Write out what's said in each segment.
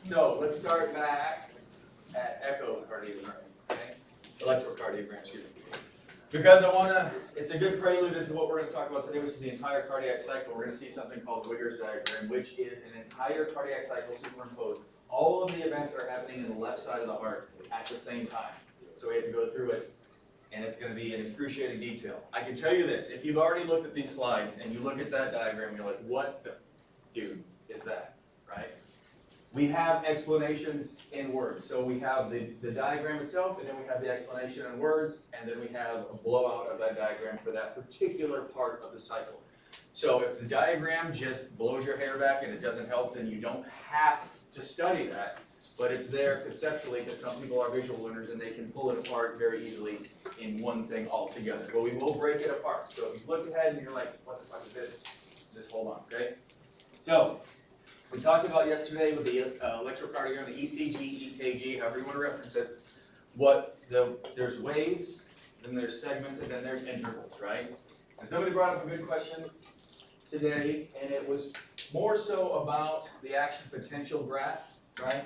So let's start back at echocardiogram, okay? Electrocardiogram, excuse me. Because it's a good prelude to what we're going to talk about today, which is the entire cardiac cycle. We're going to see something called Wigger's diagram, which is an entire cardiac cycle superimposed. All of the events that are happening in the left side of the heart at the same time. So we have to go through it, and it's going to be in excruciating detail. I can tell you this, if you've already looked at these slides and you look at that diagram, you're like, what the dude is that, right? We have explanations in words. So we have the diagram itself, and then we have the explanation in words, and then we have a blowout of that diagram for that particular part of the cycle. So if the diagram just blows your hair back and it doesn't help, then you don't have to study that, but it's there conceptually because some people are visual learners and they can pull it apart very easily in one thing altogether. But we will break it apart. So if you look ahead and you're like, what the fuck is this? Just hold on, okay? So we talked about yesterday with the electrocardiogram, the ECG, EKG, however you want to reference it, there's waves, then there's segments, and then there's intervals, right? And somebody brought up a good question today, and it was more so about the action potential graph, right?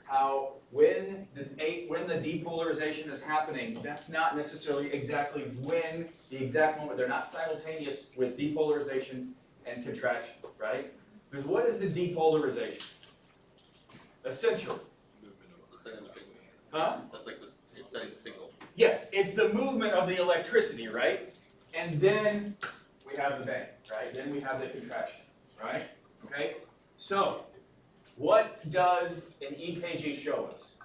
How when the depolarization is happening, that's not necessarily exactly when the exact moment. They're not simultaneous with depolarization and contraction, right? Because what is the depolarization? Essentially. Huh? That's like it's setting the signal. Yes, it's the movement of the electricity, right? And then we have the bang, right? Then we have the contraction, right? Okay? So, what does an EKG show us?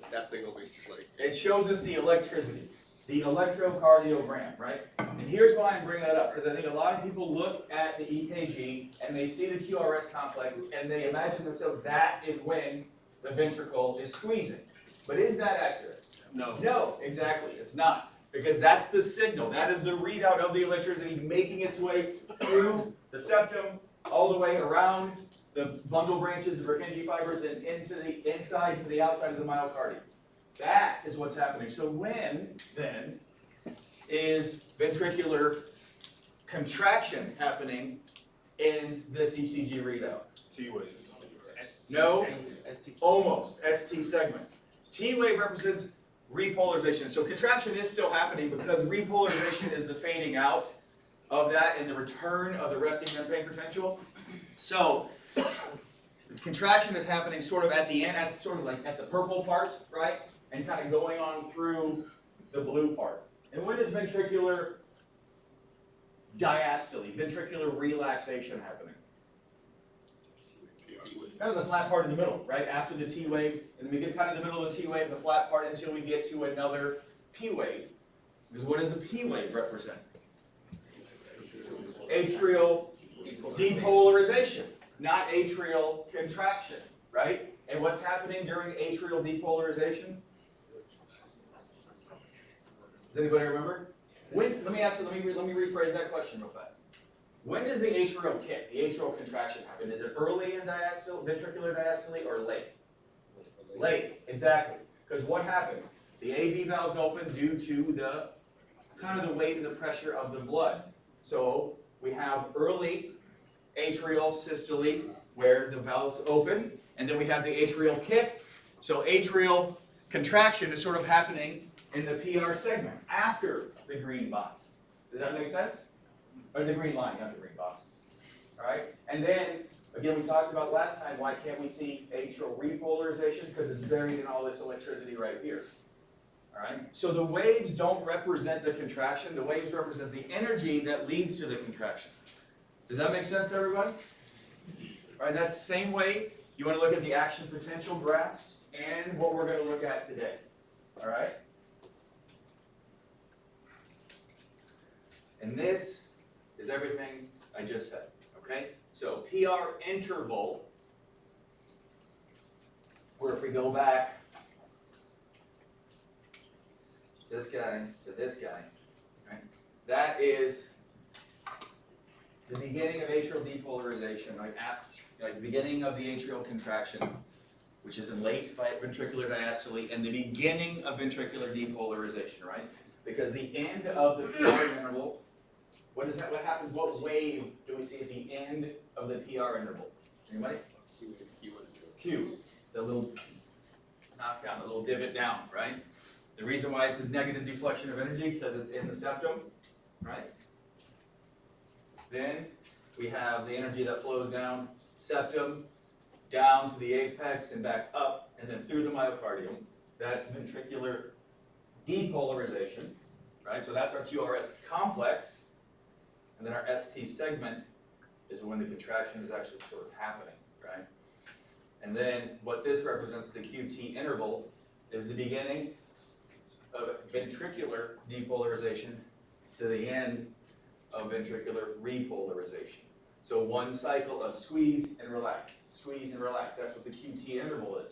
That signal basically. It shows us the electricity, the electrocardiogram, right? And here's why I'm bringing that up, because I think a lot of people look at the EKG and they see the QRS complex and they imagine themselves that is when the ventricle is squeezing. But is that accurate? No. No, exactly, it's not. Because that's the signal, that is the readout of the electricity making its way through the septum, all the way around the bundle branches, the Purkinje fibers, and into the inside to the outside of the myocardium. That is what's happening. So when, then, is ventricular contraction happening in this ECG readout? T-wave. No, almost, ST segment. T-wave represents repolarization. So contraction is still happening because repolarization is the fading out of that and the return of the resting membrane potential. So contraction is happening sort of at the end, sort of like at the purple part, right? And kind of going on through the blue part. And when is ventricular diastole, ventricular relaxation happening? Kind of the flat part in the middle, right? After the T wave, and then we get kind of the middle of the T wave, the flat part, until we get to another P wave. Because what does the P wave represent? Atrial depolarization, not atrial contraction, right? And what's happening during atrial depolarization? Does anybody remember? Let me rephrase that question real fast. When does the atrial kick, the atrial contraction happen? Is it early in ventricular diastole or late? Late, exactly. Because what happens? The AV valves open due to the kind of the weight and the pressure of the blood. So we have early atrial systole where the valves open, and then we have the atrial kick. So atrial contraction is sort of happening in the PR segment after the green box. Does that make sense? Or the green line, not the green box. All right? And then, again, we talked about last time, why can't we see atrial repolarization? Because it's buried in all this electricity right here. All right? So the waves don't represent the contraction. The waves represent the energy that leads to the contraction. Does that make sense to everybody? All right, that's the same way you want to look at the action potential graphs and what we're going to look at today. All right? And this is everything I just said, okay? So PR interval, where if we go back, this guy to this guy, right? That is the beginning of atrial depolarization, like the beginning of the atrial contraction, which is in late ventricular diastole, and the beginning of ventricular depolarization, right? Because the end of the PR interval, what happens? What wave do we see at the end of the PR interval? Anybody? Q, the little knockdown, the little divot down, right? The reason why it's a negative deflection of energy because it's in the septum, right? Then we have the energy that flows down septum, down to the apex and back up, and then through the myocardium. That's ventricular depolarization, right? So that's our QRS complex, and then our ST segment is when the contraction is actually sort of happening, right? And then what this represents, the QT interval, is the beginning of ventricular depolarization to the end of ventricular repolarization. So one cycle of squeeze and relax, squeeze and relax. That's what the QT interval is.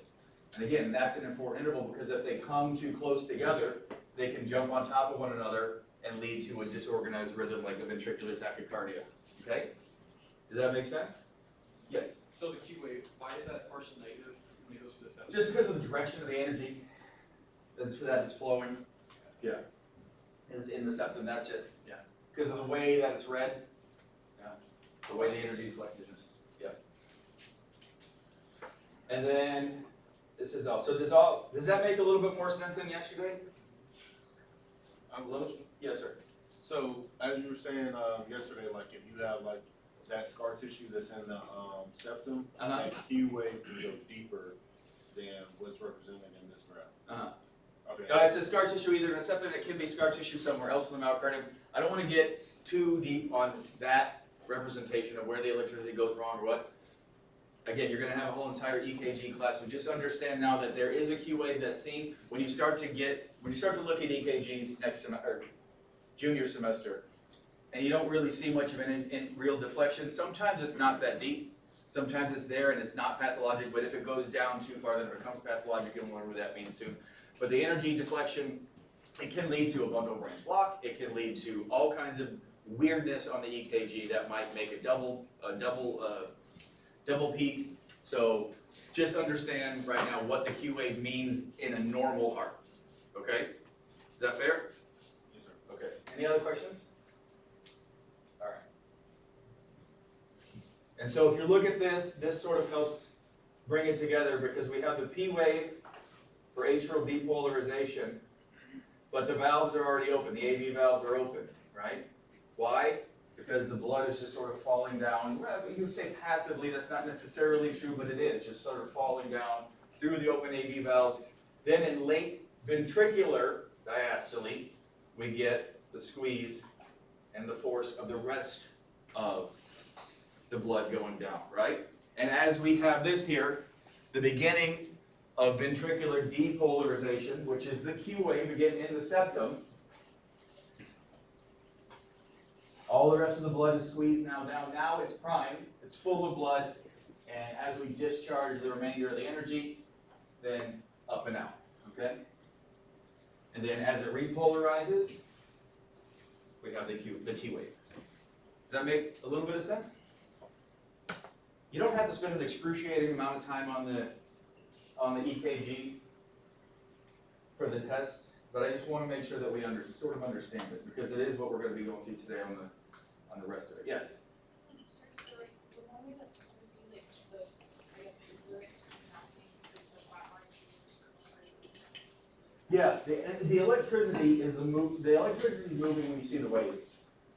And again, that's an important interval because if they come too close together, they can jump on top of one another and lead to a disorganized rhythm like a ventricular tachycardia. Okay? Does that make sense? Yes. So the Q wave, why is that partial negative when it goes to the septum? Just because of the direction of the energy that it's flowing. Yeah. It's in the septum, that's just, yeah. Because of the way that it's read. Yeah. The way the energy deflected is. Yeah. And then this is all. So does that make a little bit more sense than yesterday? I'm Yes, sir. So as you were saying yesterday, like if you have like that scar tissue that's in the septum, that Q wave can go deeper than what's represented in this graph. Okay. It's a scar tissue either in the septum, it can be scar tissue somewhere else in the myocardium. I don't want to get too deep on that representation of where the electricity goes wrong or what. Again, you're going to have a whole entire EKG class. We just understand now that there is a Q wave that's seen when you start to look at EKGs next semester, or junior semester, and you don't really see much of an real deflection. Sometimes it's not that deep. Sometimes it's there and it's not pathologic, but if it goes down too far, then it becomes pathologic. You'll learn what that means soon. But the energy deflection, it can lead to a bundle branch block. It can lead to all kinds of weirdness on the EKG that might make a double peak. So just understand right now what the Q wave means in a normal heart. Okay? Is that fair? Yes, sir. Okay. Any other questions? All right. And so if you look at this, this sort of helps bring it together because we have the P wave for atrial depolarization, but the valves are already open. The AV valves are open, right? Why? Because the blood is just sort of falling down. Well, you can say passively, that's not necessarily true, but it is just sort of falling down through the open AV valves. Then in late ventricular diastole, we get the squeeze and the force of the rest of the blood going down, right? And as we have this here, the beginning of ventricular depolarization, which is the Q wave again in the septum, all the rest of the blood is squeezed now down. Now it's primed, it's full of blood, and as we discharge the remainder of the energy, then up and out, okay? And then as it repolarizes, we have the T wave. Does that make a little bit of sense? You don't have to spend an excruciating amount of time on the EKG for the test, but I just want to make sure that we sort of understand it, because it is what we're going to be going through today on the rest of it. Yes? So like, the one way that would be like I guess the lyrics are happening because the flat line Yeah, the electricity is the electricity is moving when you see the waves.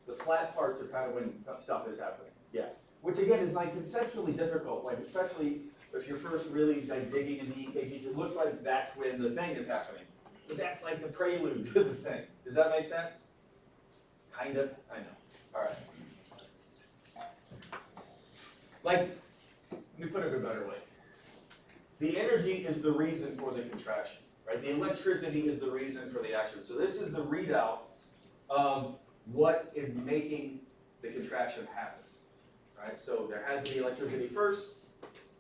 The flat parts are kind of when stuff is happening. Yeah. Which again is like conceptually difficult, like especially if you're first really like digging into EKGs, it looks like that's when the thing is happening. But that's like the prelude to the thing. Does that make sense? Kind of, I know. All right. Like, let me put it a better way. The energy is the reason for the contraction, right? The electricity is the reason for the action. So this is the readout of what is making the contraction happen, right? So there has to be electricity first,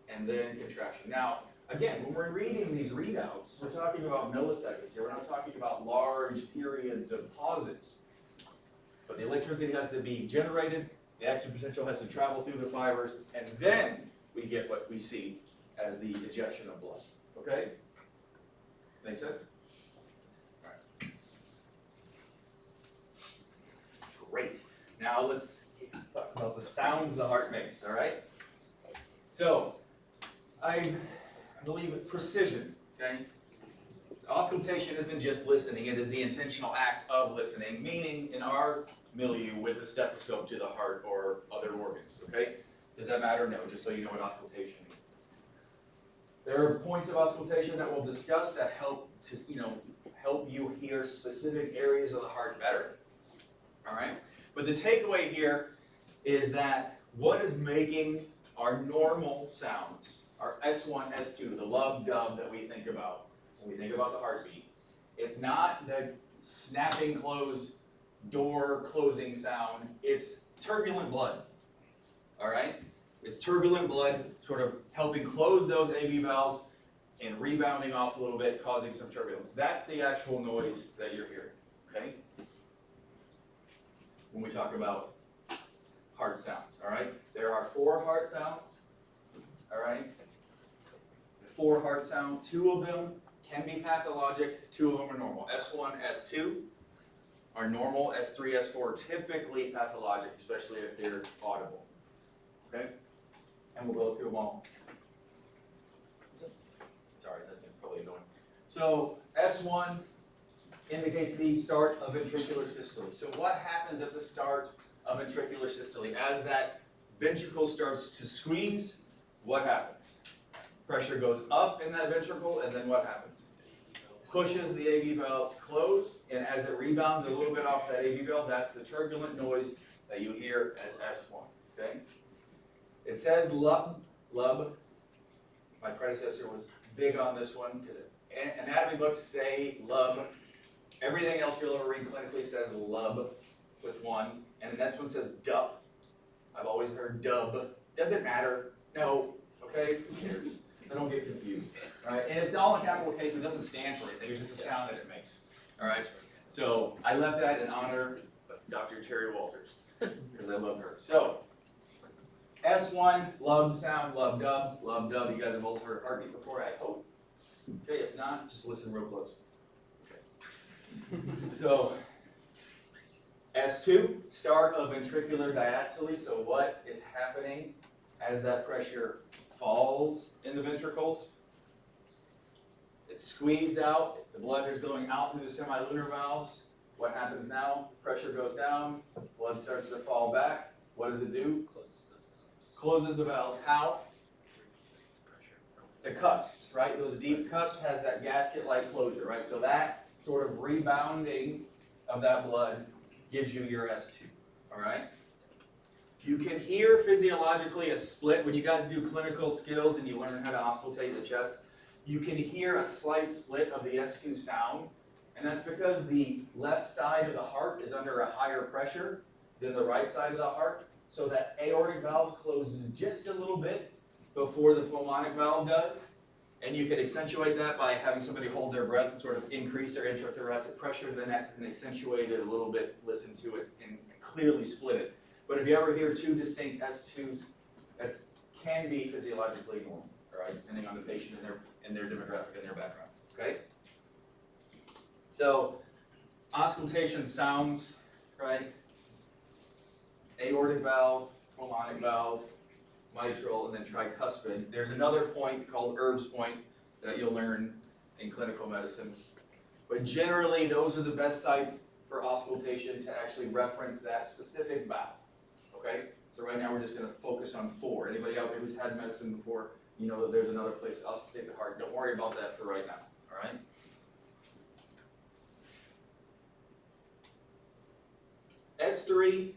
and then contraction. Now, again, when we're reading these readouts, we're talking about milliseconds here. We're not talking about large periods of pauses. But the electricity has to be generated, the action potential has to travel through the fibers, and then we get what we see as the ejection of blood. Okay? Make sense? All right. Great. Now let's talk about the sounds the heart makes, all right? So, I believe precision, okay? Auscultation isn't just listening, it is the intentional act of listening, meaning in our milieu with a stethoscope to the heart or other organs, okay? Does that matter? No, just so you know what auscultation means. There are points of auscultation that we'll discuss that help to, help you hear specific areas of the heart better, all right? But the takeaway here is that what is making our normal sounds, our S1, S2, the lub, dub that we think about when we think about the heartbeat, it's not the snapping close, door closing sound, it's turbulent blood, all right? It's turbulent blood sort of helping close those AV valves and rebounding off a little bit, causing some turbulence. That's the actual noise that you're hearing, okay? When we talk about heart sounds, all right? There are 4 heart sounds, all right? The 4 heart sounds, 2 of them can be pathologic, 2 of them are normal. S1, S2 are normal, S3, S4 typically pathologic, especially if they're audible, okay? And we'll go through them all. Sorry, that's probably annoying. So S1 indicates the start of ventricular systole. So what happens at the start of ventricular systole? As that ventricle starts to squeeze, what happens? Pressure goes up in that ventricle, and then what happens? Pushes the AV valves closed, and as it rebounds a little bit off that AV valve, that's the turbulent noise that you hear as S1, okay? It says lub. My predecessor was big on this one because anatomy books say lub. Everything else you'll ever read clinically says lub with 1, and the next one says dub. I've always heard dub. Does it matter? No. Okay? Who cares? So don't get confused. All right? And it's all in capital case. It doesn't stand for anything. It's just a sound that it makes. All right? So I left that in honor of Dr. Terry Walters because I love her. So S1, lub sound, lub dub. You guys have all heard heartbeat before, I hope. Okay, if not, just listen real close. Okay. So, S2, start of ventricular diastole. So what is happening as that pressure falls in the ventricles? It's squeezed out, the blood is going out through the semilunar valves. What happens now? Pressure goes down, blood starts to fall back. What does it do? Closes the valves. How? The cusps, right? Those deep cusps has that gasket-like closure, right? So that sort of rebounding of that blood gives you your S2, all right? You can hear physiologically a split. When you guys do clinical skills and you learn how to auscultate the chest, you can hear a slight split of the S2 sound, and that's because the left side of the heart is under a higher pressure than the right side of the heart. So that aortic valve closes just a little bit before the pulmonic valve does. And you can accentuate that by having somebody hold their breath and sort of increase their intrathoracic pressure, then that can accentuate it a little bit, listen to it, and clearly split it. But if you ever hear 2 distinct S2s, that can be physiologically normal, all right, depending on the patient and their demographic and their background, okay? So, auscultation sounds, right? Aortic valve, pulmonic valve, mitral, and then tricuspid. There's another point called Erb's point that you'll learn in clinical medicine. But generally, those are the best sites for auscultation to actually reference that specific valve, okay? So right now we're just gonna focus on 4. Anybody out there who's had medicine before, you know that there's another place to auscultate the heart. Don't worry about that for right now, all right? S3.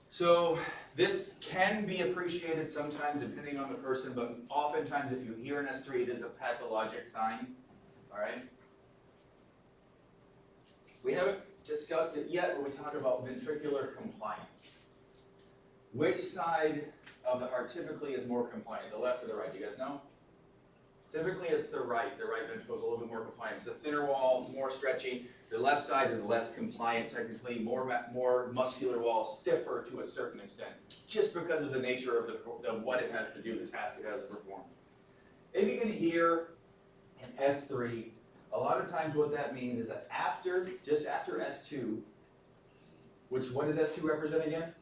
So this can be appreciated sometimes depending on the person, but oftentimes if you hear an S3, it is a pathologic sign, all right? We haven't discussed it yet, but we talk about ventricular compliance. Which side of the heart typically is more compliant, the left or the right? Do you guys know? Typically it's the right ventricle is a little bit more compliant. It's a thinner wall, it's more stretchy. The left side is less compliant, technically, more muscular wall, stiffer to a certain extent, just because of the nature of what it has to do, the task it has to perform. If you can hear an S3, a lot of times what that means is that just after S2, what does S2 represent again?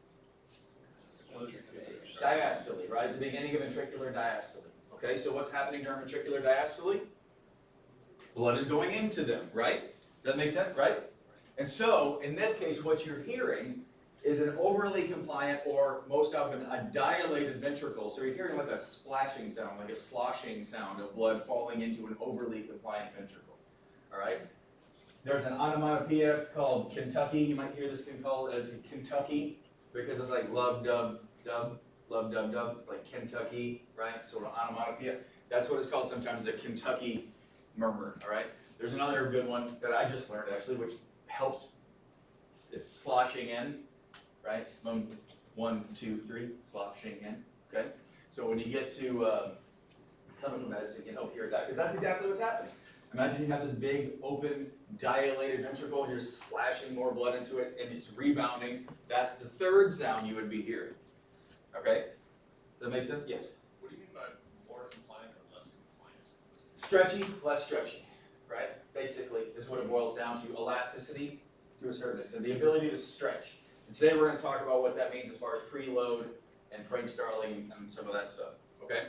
Diastole, right? The beginning of ventricular diastole, Okay, so what's happening during ventricular diastole? Blood is going into them, right? Does that make sense, right? And so, in this case, what you're hearing is an overly compliant, or most often a dilated ventricle. So you're hearing like a splashing sound, like a sloshing sound of blood falling into an overly compliant ventricle. All right? There's an onomatopoeia called Kentucky. You might hear this called as Kentucky because it's like love, dub, dub, love, dub, dub, like Kentucky, right? Sort of onomatopoeia. That's what it's called sometimes, the Kentucky murmur, all right? There's another good one that I just learned actually, which helps. It's sloshing in, right? 1, 2, 3, sloshing in, okay? So when you get to chemical medicine, you can help hear that, because that's exactly what's happening. Imagine you have this big, open, dilated ventricle, and you're splashing more blood into it, and it's rebounding. That's the third sound you would be hearing, okay? Does that make sense? Yes? What do you mean by more compliant or less compliant? Stretchy, less stretchy, right? Basically, is what it boils down to. Elasticity to a certain extent, the ability to stretch. And today we're going to talk about what that means as far as preload and Frank Starling and some of that stuff, okay?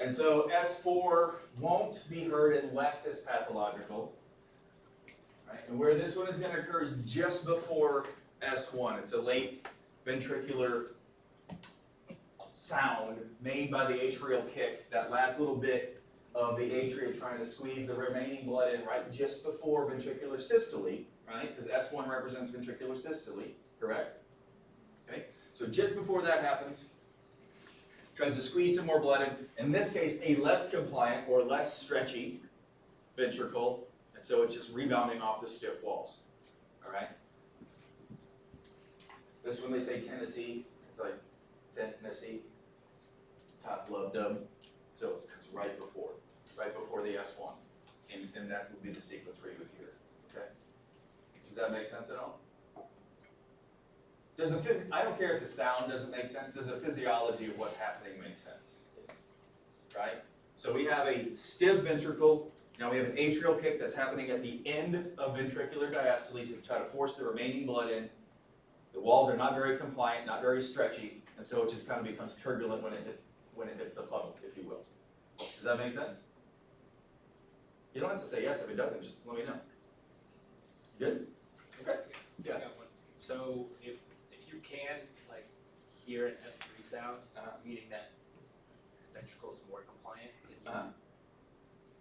And so S4 won't be heard unless it's pathological, right? And where this one is going to occur is just before S1. It's a late ventricular sound made by the atrial kick, that last little bit of the atria trying to squeeze the remaining blood in right just before ventricular systole, right? Because S1 represents ventricular systole, correct? Okay, so just before that happens, tries to squeeze some more blood in this case, a less compliant or less stretchy ventricle, and so it's just rebounding off the stiff walls, all right? This one they say Tennessee, it's like Tennessee, top love dub, so it comes right before the S1, and that would be the sequence where you would hear it, okay? Does that make sense at all? I don't care if the sound doesn't make sense, does the physiology of what's happening make sense? Right? So we have a stiff ventricle, now we have an atrial kick that's happening at the end of ventricular diastole to try to force the remaining blood in. The walls are not very compliant, not very stretchy, and so it just kind of becomes turbulent when it hits the puddle, if you will. Does that make sense? You don't have to say yes if it doesn't, just let me know. Good? Okay. Yeah. I got one. So if you can like hear an S3 sound, meaning that ventricle is more compliant, then you're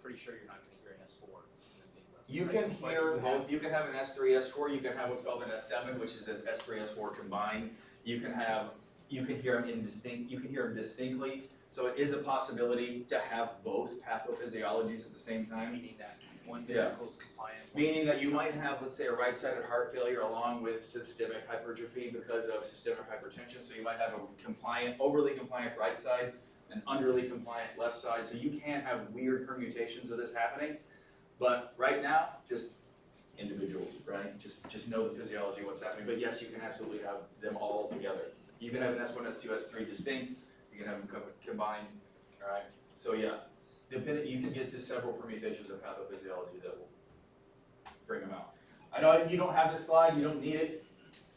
pretty sure you're not going to hear an S4 and then being less. You can hear both. You can have an S3, S4. You can have what's called an S7, which is an S3, S4 combined. You can hear them indistinct. You can hear them distinctly. So it is a possibility to have both pathophysiologies at the same time. Meaning that one ventricle is compliant. Meaning that you might have, let's say, a right-sided heart failure along with systemic hypertrophy because of systemic hypertension. So you might have a overly compliant right side, an underly compliant left side. So you can have weird permutations of this happening. But right now, just individuals, right? Just know the physiology of what's happening. But yes, you can absolutely have them all together. You can have an S1, S2, S3 distinct. You can have them combined, all right? So yeah, you can get to several permutations of pathophysiology that will bring them out. I know you don't have this slide, you don't need it,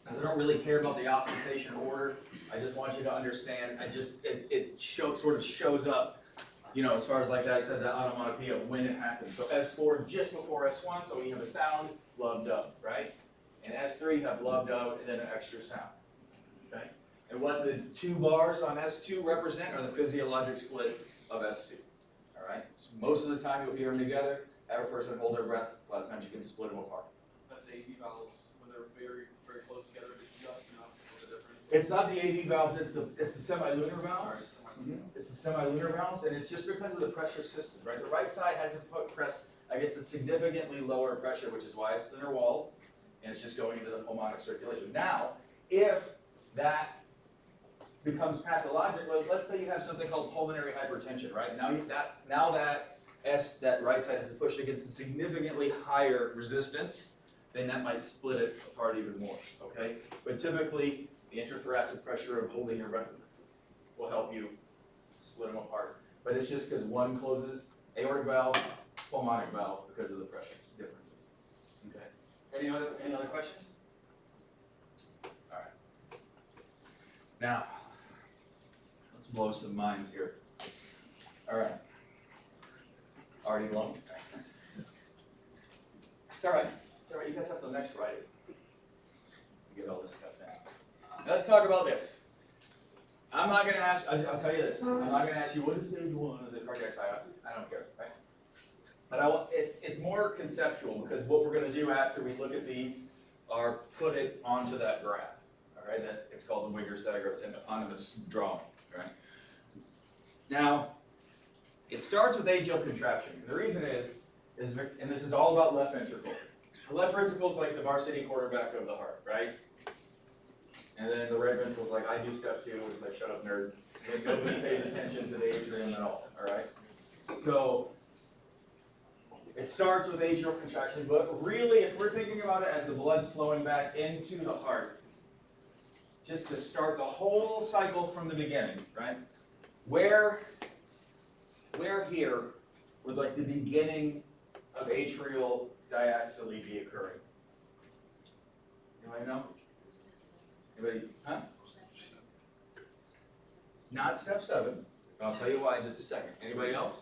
because I don't really care about the auscultation order. I just want you to understand, it sort of shows up, you know, as far as like I said, that onomatopoeia of when it happens. So S4 just before S1, so we have a sound, love dub, right? And S3 you have love dub and then an extra sound, okay? And what the two bars on S2 represent are the physiologic split of S2, all right? So most of the time you'll hear them together, have a person hold their breath, a lot of times you can split them apart. But the AV valves, when they're very, very close together, but just enough for the difference. It's not the AV valves, it's the semilunar Sorry, valves. It's the semilunar valves, and it's just because of the pressure system, right? The right side has I guess a significantly lower pressure, which is why it's thinner walled, and it's just going into the pulmonic circulation. Now, if that becomes pathologic, well, let's say you have something called pulmonary hypertension, right? Now that right side has to push against a significantly higher resistance, then that might split it apart even more, okay? But typically, the intrathoracic pressure of holding your breath will help you split them apart. But it's just because one closes, aortic valve, pulmonic valve, because of the pressure differences. Okay. Any other questions? All right. Now, Let's blow some minds here. All right. Already blown? It's all right. It's all right. You guys have till next Friday to get all this stuff in. Let's talk about this. I'm not going to ask, I'll tell you this. I'm not going to ask you what is stage 1 of the cardiac side. I don't care, right? But it's more conceptual because what we're going to do after we look at these are put it onto that graph. All right, that it's called the Wigger's diagram. It's on this drawing, right? Now, it starts with atrial contraction. And the reason is, and this is all about left ventricle. The left ventricle is like the varsity quarterback of the heart, right? And then the right ventricle is like, I do stuff too. It's like, shut up, nerd. And nobody pays attention to the atrium at all, all right? So, it starts with atrial contraction, but really, if we're thinking about it as the blood's flowing back into the heart, just to start the whole cycle from the beginning, right? Where here would like the beginning of atrial diastole be occurring? Anybody know? Anybody? Huh? Not step 7. I'll tell you why in just a second. Anybody else?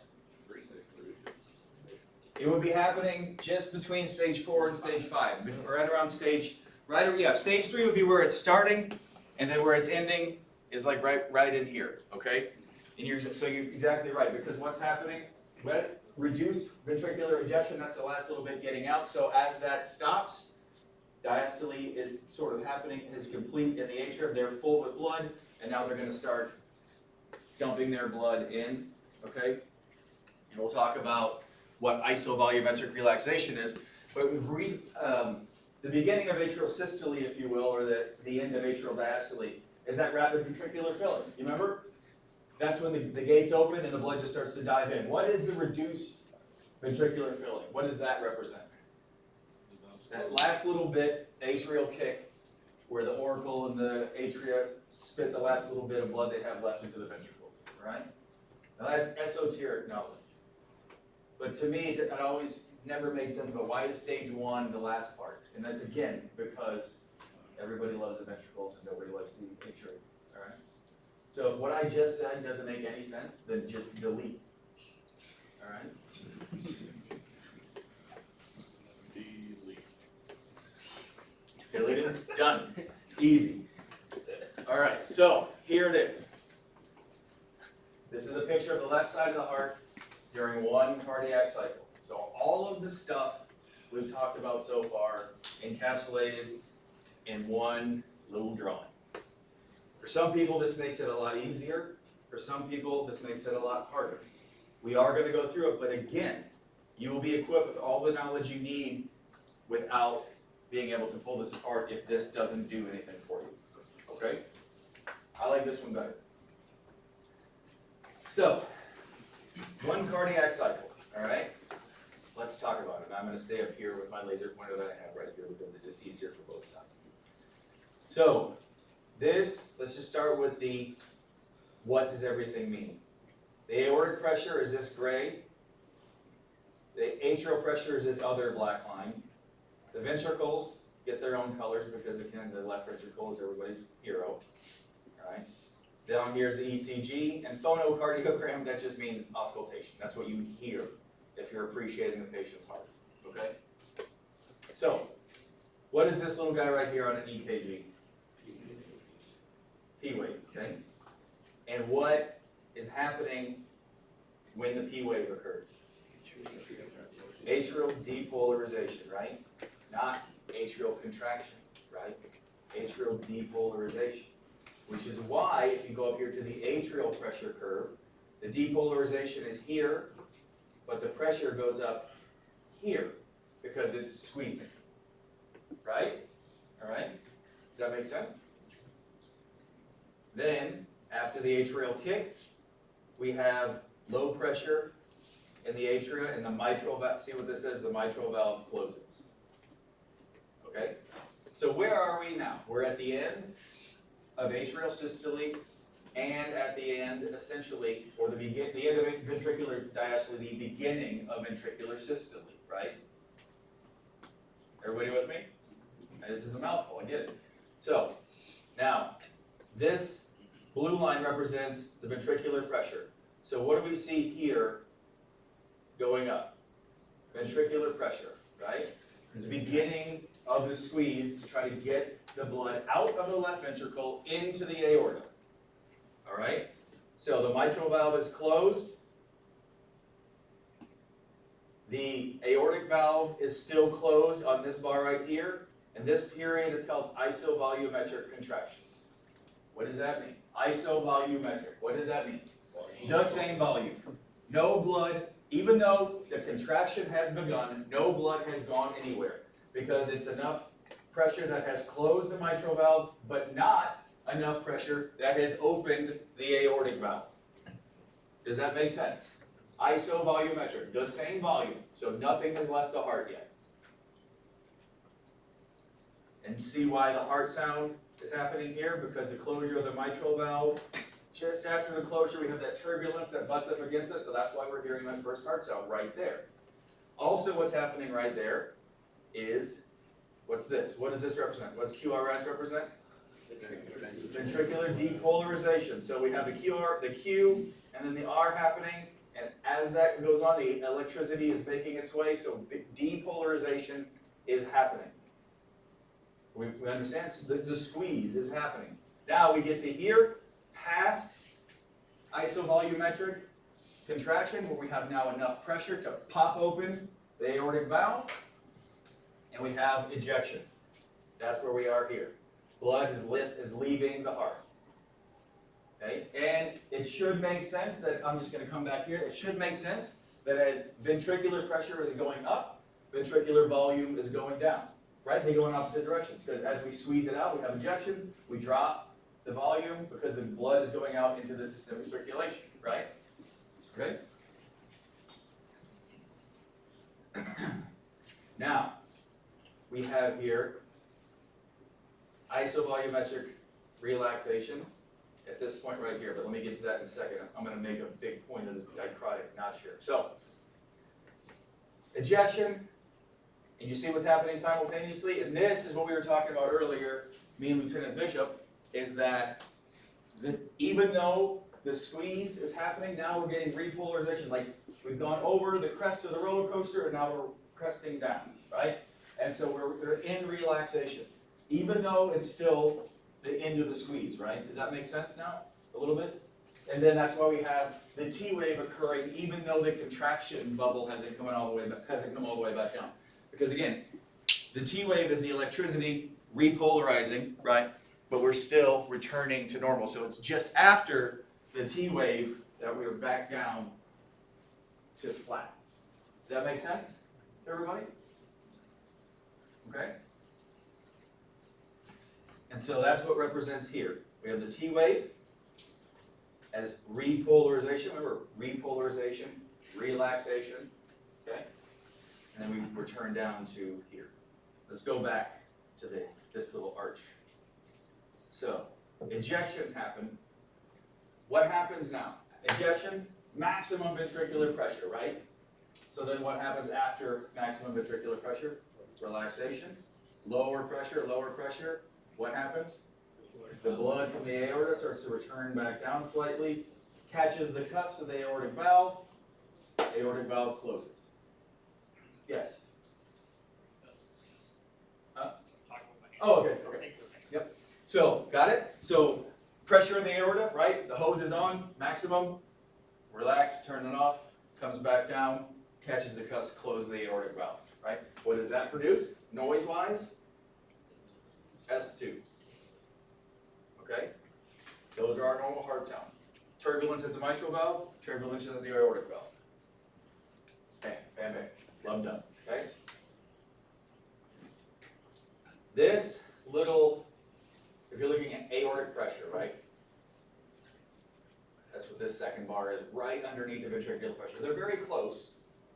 It would be happening just between stage 4 and stage 5, right around stage 3 would be where it's starting, and then where it's ending is like right in here, okay? And you're exactly right, because what's happening? Reduced ventricular ejection, that's the last little bit getting out, so as that stops, diastole is sort of happening and is complete in the atrium, they're full with blood, and now they're going to start dumping their blood in, okay? And we'll talk about what isovolumetric relaxation is, but we've read the beginning of atrial systole, if you will, or the end of atrial diastole, is that rapid ventricular filling. You remember? That's when the gates open and the blood just starts to dive in. What is the reduced ventricular filling? What does that represent? That last little bit, the atrial kick, where the auricle and the atria spit the last little bit of blood they have left into the ventricles, right? Now that's esoteric knowledge. But to me, it always never made sense about why is stage 1 the last part? And that's again because everybody loves the ventricles and nobody likes the atria, all right? So if what I just said doesn't make any sense, then just delete, all right? Delete it, done, easy. All right, so here it is. This is a picture of the left side of the heart during one cardiac cycle. So all of the stuff we've talked about so far encapsulated in one little drawing. For some people, this makes it a lot easier. For some people, this makes it a lot harder. We are going to go through it, but again, you will be equipped with all the knowledge you need without being able to pull this apart if this doesn't do anything for you. Okay? I like this one better. So, one cardiac cycle, all right? Let's talk about it. I'm going to stay up here with my laser pointer that I have right here because it's just easier for both sides. So, let's just start with what does everything mean? The aortic pressure is this gray. The atrial pressure is this other black line. The ventricles get their own colors because, again, the left ventricle is everybody's hero, all right? Down here is the ECG, and phonocardiogram, that just means auscultation. That's what you hear if you're appreciating the patient's heart, okay? So, what is this little guy right here on an EKG? P wave, okay? And what is happening when the P wave occurs? Atrial depolarization, right? Not atrial contraction, right? Atrial depolarization. Which is why, if you go up here to the atrial pressure curve, the depolarization is here, but the pressure goes up here because it's squeezing. Right? All right? Does that make sense? Then, after the atrial kick, we have low pressure in the atria and the mitral valve. See what this is? The mitral valve closes. Okay? So where are we now? We're at the end of atrial systole and at the end, essentially, or the end of ventricular diastole, the beginning of ventricular systole, right? Everybody with me? This is a mouthful, I get it. So, now, this Blue line represents the ventricular pressure. So what do we see here going up? Ventricular pressure, right? It's the beginning of the squeeze to try to get the blood out of the left ventricle into the aorta. All right? So the mitral valve is closed. The aortic valve is still closed on this bar right here, and this period is called isovolumetric contraction. What does that mean? Isovolumetric. What does that mean? The same volume. No blood, even though the contraction has begun, no blood has gone anywhere because it's enough pressure that has closed the mitral valve, but not enough pressure that has opened the aortic valve. Does that make sense? Isovolumetric, the same volume, so nothing has left the heart yet. And see why the heart sound is happening here? Because the closure of the mitral valve, just after the closure we have that turbulence that butts up against it, so that's why we're hearing that first heart sound right there. Also what's happening right there is, what's this? What does this represent? What does QRS represent? Ventricular depolarization. So we have the Q, and then the R happening, and as that goes on, the electricity is making its way, so depolarization is happening. We understand the squeeze is happening. Now we get to here, past isovolumetric contraction, where we have now enough pressure to pop open the aortic valve, and we have ejection. That's where we are here. Blood is leaving the heart. Okay, and it should make sense that, I'm just going to come back here, it should make sense that as ventricular pressure is going up, ventricular volume is going down, right? They go in opposite directions, because as we squeeze it out, we have ejection, we drop the volume because the blood is going out into the systemic circulation, right? Okay? Now, we have here isovolumetric relaxation at this point right here, but let me get to that in a second. I'm going to make a big point of this dichrotic notch here. So, ejection, and you see what's happening simultaneously, and this is what we were talking about earlier, me and Lieutenant Bishop, is that even though the squeeze is happening, now we're getting repolarization. Like we've gone over the crest of the roller coaster, and now we're cresting down, right? And so we're in relaxation, even though it's still the end of the squeeze, right? Does that make sense now? A little bit? And then that's why we have the T wave occurring, even though the contraction bubble hasn't come all the way back down. Because again, the T wave is the electricity repolarizing, right? But we're still returning to normal. So it's just after the T wave that we're back down to flat. Does that make sense to everybody? Okay? And so that's what represents here. We have the T wave as repolarization. Remember, repolarization, relaxation, okay? And then we return down to here. Let's go back to this little arch. So, ejection happened. What happens now? Ejection, maximum ventricular pressure, right? So then what happens after maximum ventricular pressure? Relaxation, lower pressure, lower pressure. What happens? The blood from the aorta starts to return back down slightly, catches the cusp of the aortic valve closes. Yes? Oh, okay. Yep. So, got it? So, pressure in the aorta, right? The hose is on, maximum, relax, turn it off, comes back down, catches the cusp, closes the aortic valve, right? What does that produce, noise-wise? S2. Okay? Those are our normal heart sound. Turbulence at the mitral valve, turbulence at the aortic valve. Bam, bam, bam. Love done. Okay? This little, if you're looking at aortic pressure, right? That's what this second bar is, right underneath the ventricular pressure. They're very close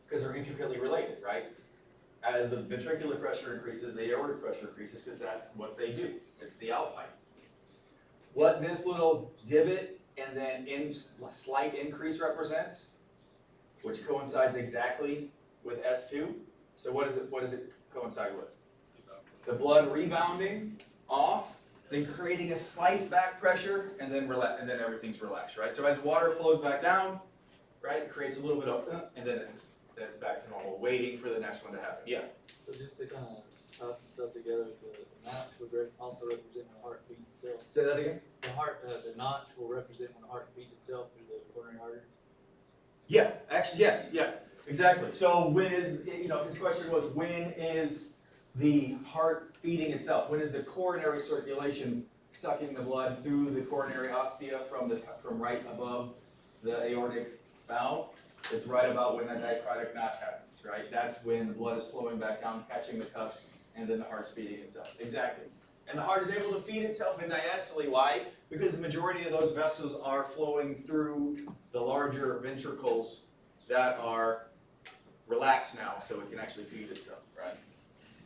because they're intricately related, right? As the ventricular pressure increases, the aortic pressure increases because that's what they do. It's the alpine. What this little divot and then slight increase represents, which coincides exactly with S2. So what does it coincide with? The blood rebounding off then creating a slight back pressure, and then everything's relaxed, right? So as water flows back down, right, it creates a little bit of, and then it's back to normal, waiting for the next one to happen. Yeah. So just to kind of tie some stuff together, the notch would also represent when the heart beats itself. Say that again. The notch will represent when the heart beats itself through the coronary artery. Yeah, actually, yes, yeah, exactly. So when is, his question was, when is the heart feeding itself? When is the coronary circulation sucking the blood through the coronary ostia from right above the aortic valve? It's right about when that diacritic notch happens, right? That's when the blood is flowing back down, catching the cusp, and then the heart's feeding itself. Exactly. And the heart is able to feed itself in diastole. Why? Because the majority of those vessels are flowing through the larger ventricles that are relaxed now, so it can actually feed itself, right?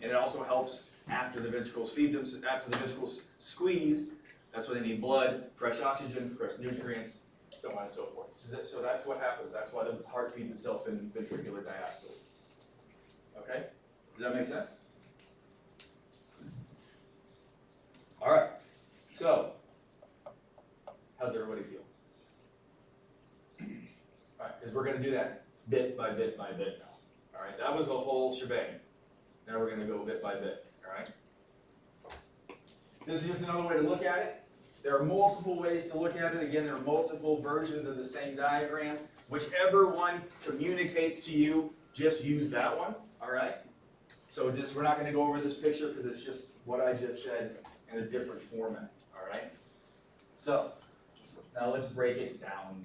And it also helps after the ventricles after the ventricles squeeze, that's when they need blood, fresh oxygen, fresh nutrients, so on and so forth. So that's what happens. That's why the heart feeds itself in ventricular diastole. Okay? Does that make sense? All right. So, how's everybody feel? All right, because we're going to do that bit by bit by bit now. All right, that was the whole shebang. Now we're going to go bit by bit. All right. This is just another way to look at it. There are multiple ways to look at it. Again, there are multiple versions of the same diagram. Whichever one communicates to you, just use that one. All right. So we're not going to go over this picture because it's just what I just said in a different format. All right. So now let's break it down.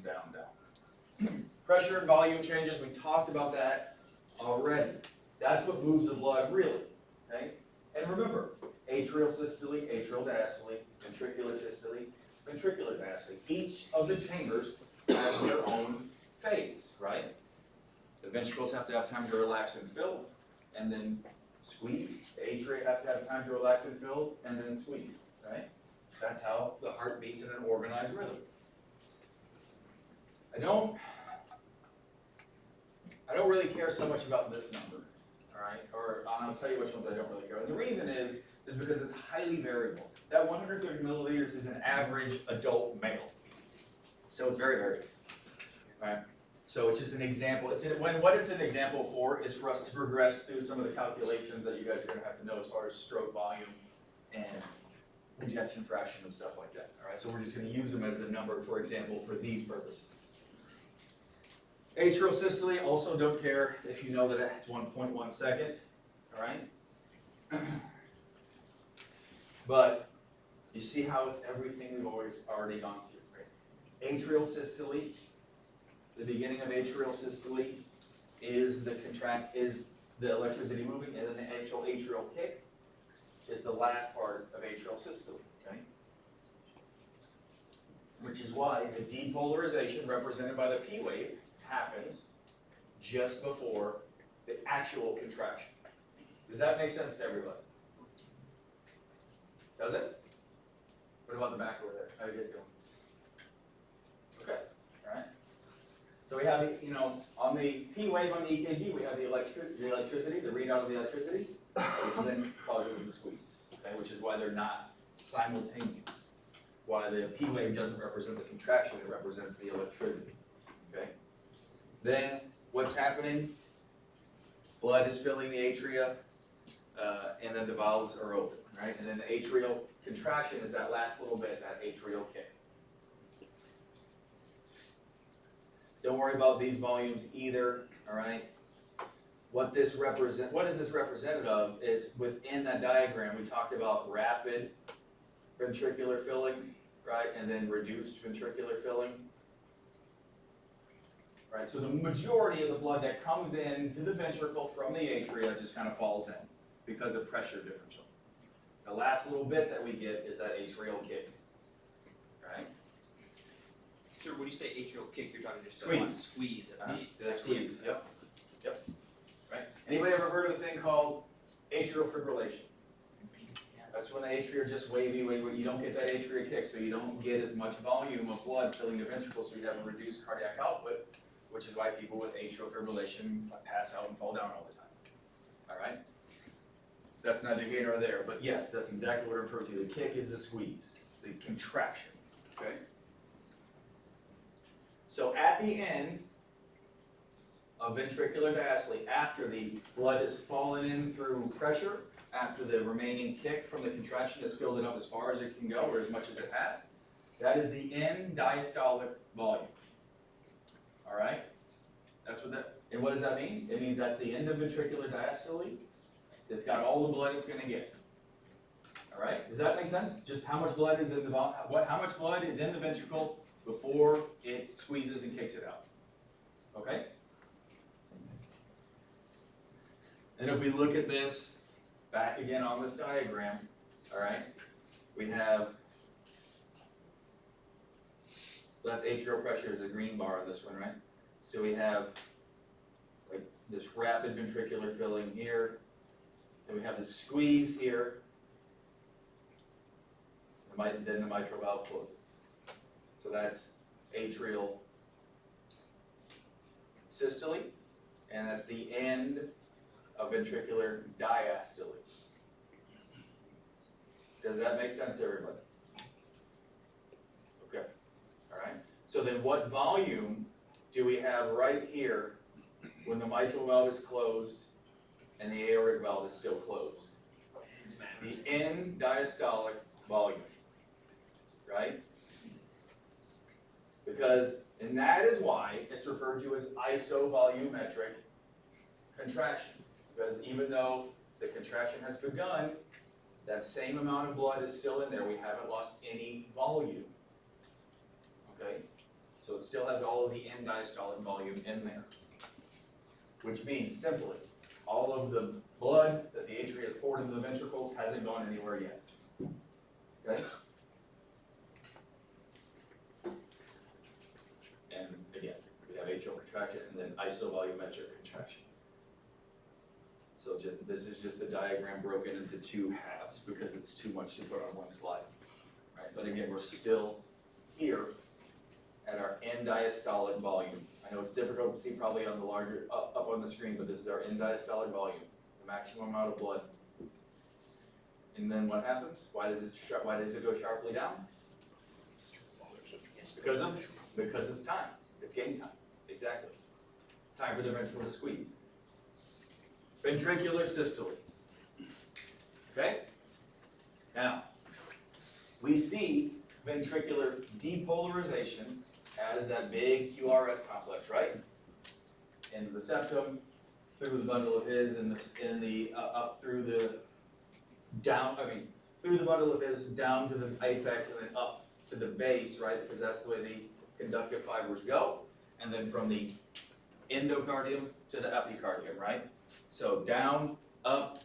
Pressure and volume changes. We talked about that already. That's what moves the blood really. Okay. And remember, atrial systole, atrial diastole, ventricular systole, ventricular diastole. Each of the chambers has their own phase, right? The ventricles have to have time to relax and fill, and then squeeze. The atria have to have time to relax and fill, and then squeeze, right? That's how the heart beats in an organized rhythm. I don't really care so much about this number, all right? Or I'll tell you which ones I don't really care. And the reason is because it's highly variable. That 130 milliliters is an average adult male. So it's very variable, right? So it's just an example. What it's an example for is for us to progress through some of the calculations that you guys are going to have to know as far as stroke volume and ejection fraction and stuff like that. All right, so we're just going to use them as a number, for example, for these purposes. Atrial systole, also don't care if you know that it's 1.1 second. All right. But you see how it's everything we've already gone through, right? Atrial systole, the beginning of atrial systole is the electricity moving, and then the actual atrial kick is the last part of atrial systole, okay? Which is why the depolarization represented by the P wave happens just before the actual contraction. Does that make sense to everybody? Does it? What about the back over there? How are you guys doing? Okay, all right. So we have, on the P wave on the EKG, we have the electricity, the readout of the electricity, which then causes the squeeze, okay, which is why they're not simultaneous. Why the P wave doesn't represent the contraction, it represents the electricity, okay? Then what's happening? Blood is filling the atria, and then the valves are open, right? And then the atrial contraction is that last little bit, that atrial kick. Don't worry about these volumes either, all right? What is this representative of is within that diagram, we talked about rapid ventricular filling, right? And then reduced ventricular filling. Right, so the majority of the blood that comes in to the ventricle from the atria just kind of falls in because of pressure differential. The last little bit that we get is that atrial kick, right? Sir, when you say atrial kick, you're talking just Squeeze. one squeeze at The squeeze, yep. Right. Anybody ever heard of a thing called atrial fibrillation? That's when the atria are just wavy. You don't get that atria kick, so you don't get as much volume of blood filling the ventricle, so you have a reduced cardiac output, which is why people with atrial fibrillation pass out and fall down all the time. All right? That's neither here nor there, but yes, that's exactly what I refer to. The kick is the squeeze, the contraction, okay? So at the end of ventricular diastole, after the blood has fallen in through pressure, after the remaining kick from the contraction has filled it up as far as it can go, or as much as it has, that is the end diastolic volume. All right? That's what that, and what does that mean? It means that's the end of ventricular diastole. It's got all the blood it's going to get. All right? Does that make sense? Just how much blood is in the how much blood is in the ventricle before it squeezes and kicks it out. Okay? And if we look at this back again on this diagram, all right, we have left atrial pressure is a green bar on this one, right? So we have like this rapid ventricular filling here, and we have the squeeze here, then the mitral valve closes. So that's atrial systole, and that's the end of ventricular diastole. Does that make sense to everybody? Okay, all right. So then what volume do we have right here when the mitral valve is closed and the aortic valve is still closed? The end diastolic volume, right? Because, and that is why it's referred to as isovolumetric contraction. Because even though the contraction has begun, that same amount of blood is still in there. We haven't lost any volume. Okay? So it still has all of the end diastolic volume in there. Which means, simply, all of the blood that the atria has poured into the ventricles hasn't gone anywhere yet. Okay? And again, we have atrial contraction and then isovolumetric contraction. So this is just the diagram broken into two halves because it's too much to put on one slide. Right? But again, we're still here at our end diastolic volume. I know it's difficult to see probably on the larger, up on the screen, but this is our end diastolic volume, the maximum amount of blood. And then what happens? Why does it go sharply down? Because it's time. It's game time. Exactly. It's time for the ventricle to squeeze. Ventricular systole. Okay? Now, we see ventricular depolarization as that big QRS complex, right? In the septum, through the bundle of his, up through the down. Through the bundle of his, down to the apex, and then up to the base, right? Because that's the way the conductive fibers go, and then from the endocardium to the epicardium, right? So down, up,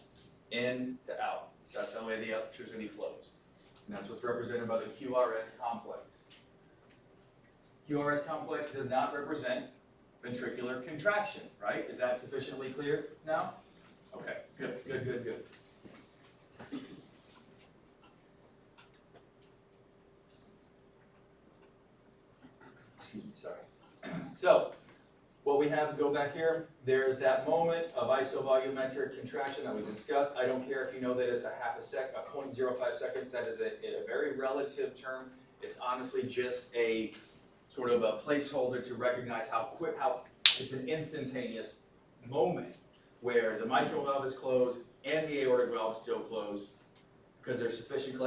in to out. That's the way the electricity flows. And that's what's represented by the QRS complex. QRS complex does not represent ventricular contraction, right? Is that sufficiently clear now? Okay, good. Excuse me, sorry. So, what we have, go back here, there's that moment of isovolumetric contraction that we discussed. I don't care if you know that it's a 0.05 seconds, that is a very relative term. It's honestly just a sort of a placeholder to recognize how it's an instantaneous moment where the mitral valve is closed and the aortic valve is still closed because there's sufficient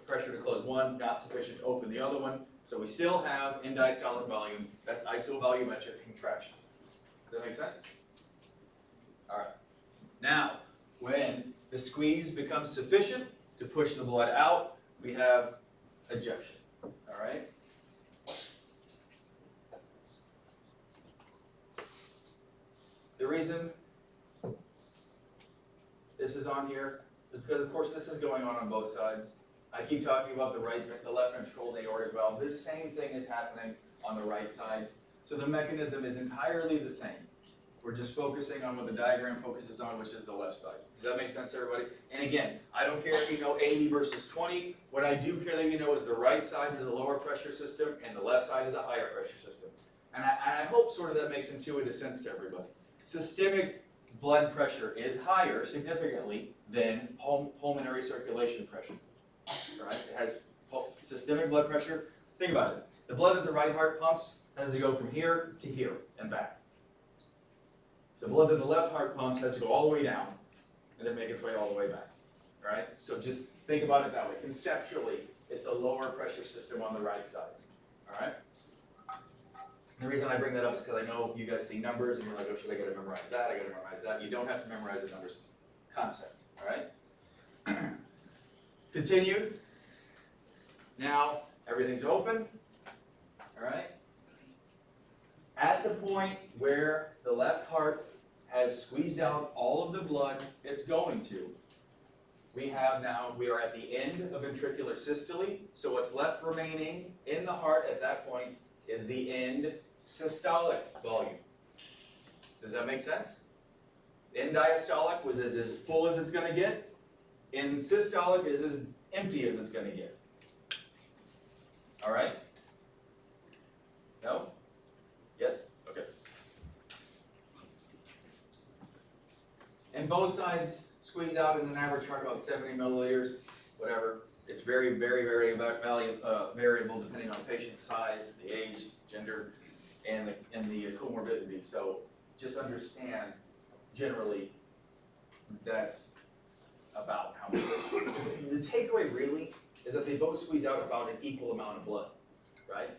pressure to close one, not sufficient to open the other one. So we still have end diastolic volume, that's isovolumetric contraction. Does that make sense? All right. Now, when the squeeze becomes sufficient to push the blood out, we have ejection. All right? The reason this is on here is because, of course, this is going on both sides. I keep talking about the left ventricle and the aortic valve. This same thing is happening on the right side. So the mechanism is entirely the same. We're just focusing on what the diagram focuses on, which is the left side. Does that make sense, everybody? And again, I don't care if you know 80 versus 20. What I do care that you know is the right side is a lower pressure system and the left side is a higher pressure system. And I hope sort of that makes intuitive sense to everybody. Systemic blood pressure is higher significantly than pulmonary circulation pressure, right? It has systemic blood pressure. Think about it. The blood that the right heart pumps has to go from here to here and back. The blood that the left heart pumps has to go all the way down and then make its way all the way back, all right? So just think about it that way. Conceptually, it's a lower pressure system on the right side, all right? The reason I bring that up is because I know you guys see numbers and you're like, oh, should I gotta memorize that? I gotta memorize that. You don't have to memorize the numbers concept, all right? Continue. Now, everything's open, all right? At the point where the left heart has squeezed out all of the blood it's going to, we are at the end of ventricular systole, so what's left remaining in the heart at that point is the end systolic volume. Does that make sense? End diastolic was as full as it's gonna get, end systolic is as empty as it's gonna get. All right? No? Yes? Okay. And both sides squeeze out in an average heart about 70 milliliters, whatever. It's very, very, very variable depending on patient size, the age, gender, and the comorbidity. So just understand, generally, that's about how much. The takeaway really is that they both squeeze out about an equal amount of blood, right?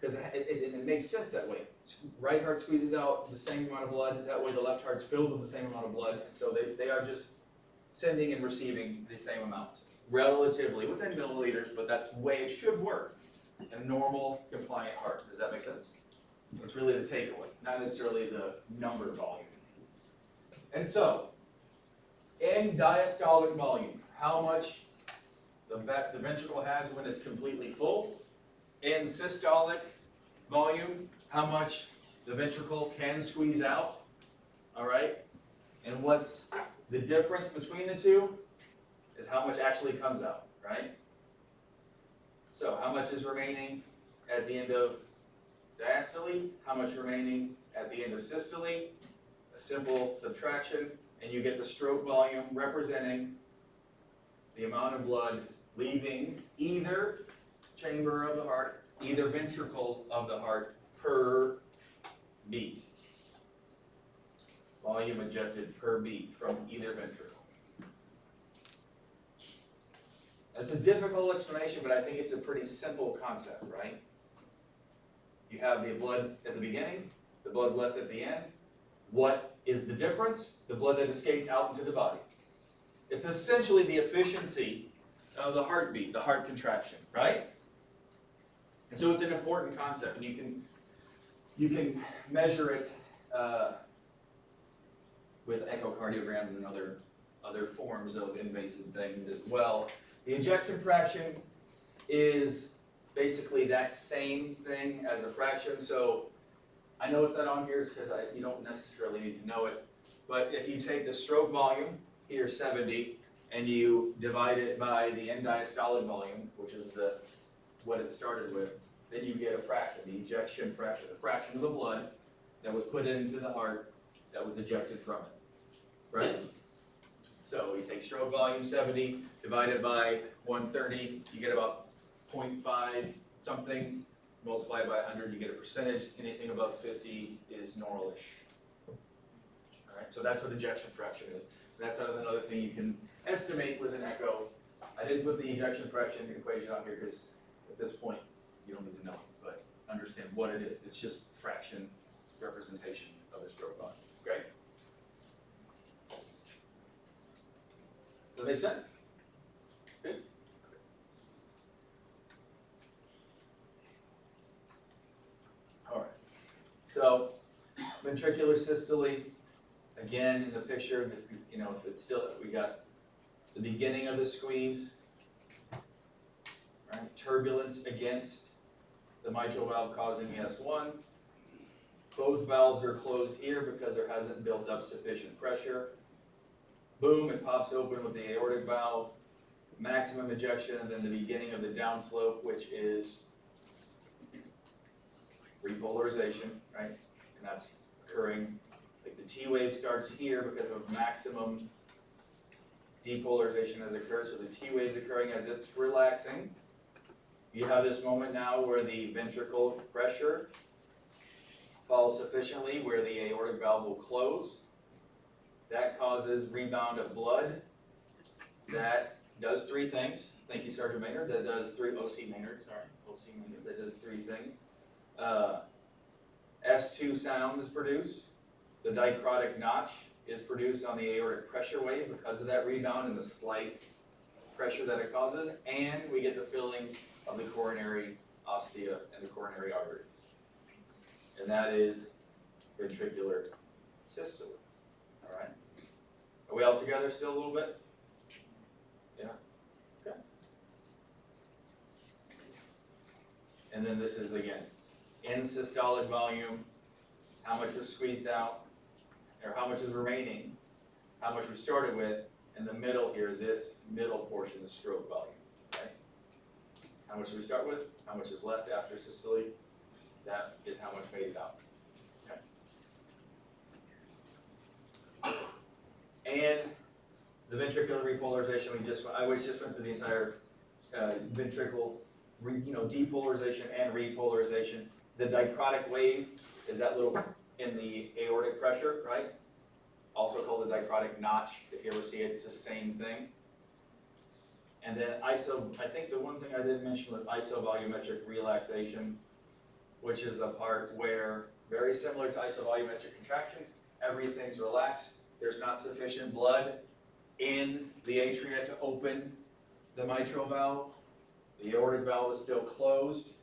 Because it makes sense that way. Right heart squeezes out the same amount of blood, that way the left heart's filled with the same amount of blood, and so they are just sending and receiving the same amounts, relatively within milliliters, but that's the way it should work in a normal, compliant heart. Does that make sense? That's really the takeaway, not necessarily the number volume. And so, in diastolic volume, how much the ventricle has when it's completely full. In systolic volume, how much the ventricle can squeeze out, all right? And what's the difference between the two is how much actually comes out, right? So how much is remaining at the end of diastole, how much remaining at the end of systole, a simple subtraction, and you get the stroke volume representing the amount of blood leaving either chamber of the heart, either ventricle of the heart per beat. Volume ejected per beat from either ventricle. That's a difficult explanation, but I think it's a pretty simple concept, right? You have the blood at the beginning, the blood left at the end. What is the difference? The blood that escaped out into the body. It's essentially the efficiency of the heartbeat, the heart contraction, right? And so it's an important concept, and you can measure it with echocardiograms and other forms of invasive things as well. The ejection fraction is basically that same thing as a fraction. So I know it's not on here because you don't necessarily need to know it, but if you take the stroke volume, here 70, and you divide it by the end diastolic volume, which is what it started with, then you get a fraction, the ejection fraction, the fraction of the blood that was put into the heart that was ejected from it, right? So you take stroke volume 70, divide it by 130, you get about 0.5 something, multiply it by 100, you get a percentage. Anything above 50 is normalish. All right, so that's what ejection fraction is. That's another thing you can estimate with an echo. I didn't put the ejection fraction equation on here because at this point you don't need to know it, but understand what it is. It's just fraction representation of the stroke volume. Okay? Does that make sense? Good? All right. So, ventricular systole, again in the picture, if it's still, we got the beginning of the squeeze, right? Turbulence against the mitral valve causing S1. Both valves are closed here because there hasn't built up sufficient pressure. Boom, it pops open with the aortic valve, maximum ejection, and then the beginning of the downslope, which is repolarization, right? And that's occurring like The T wave starts here because of maximum depolarization has occurred, so the T wave's occurring as it's relaxing. You have this moment now where the ventricle pressure falls sufficiently where the aortic valve will close. That causes rebound of blood. That does three things. Thank you, Sergeant Maynard. That does OC Maynard, that does three things. S2 sound is produced. The dicrotic notch is produced on the aortic pressure wave because of that rebound and the slight pressure that it causes, and we get the filling of the coronary ostia and the coronary arteries. And that is ventricular systole. All right? Are we all together still a little bit? Yeah? Okay. And then this is, again, in systolic volume, how much was squeezed out, or how much is remaining, how much we started with, in the middle here, this middle portion, the stroke volume, okay? How much do we start with, how much is left after systole, that is how much made it out, okay? And the ventricular repolarization, I just went through the entire ventricle, depolarization and repolarization. The dicrotic wave is that little in the aortic pressure, right? Also called the dicrotic notch. If you ever see it, it's the same thing. And then I think the one thing I didn't mention was isovolumetric relaxation, which is the part where, very similar to isovolumetric contraction, everything's relaxed. There's not sufficient blood in the atria to open the mitral valve. The aortic valve is still closed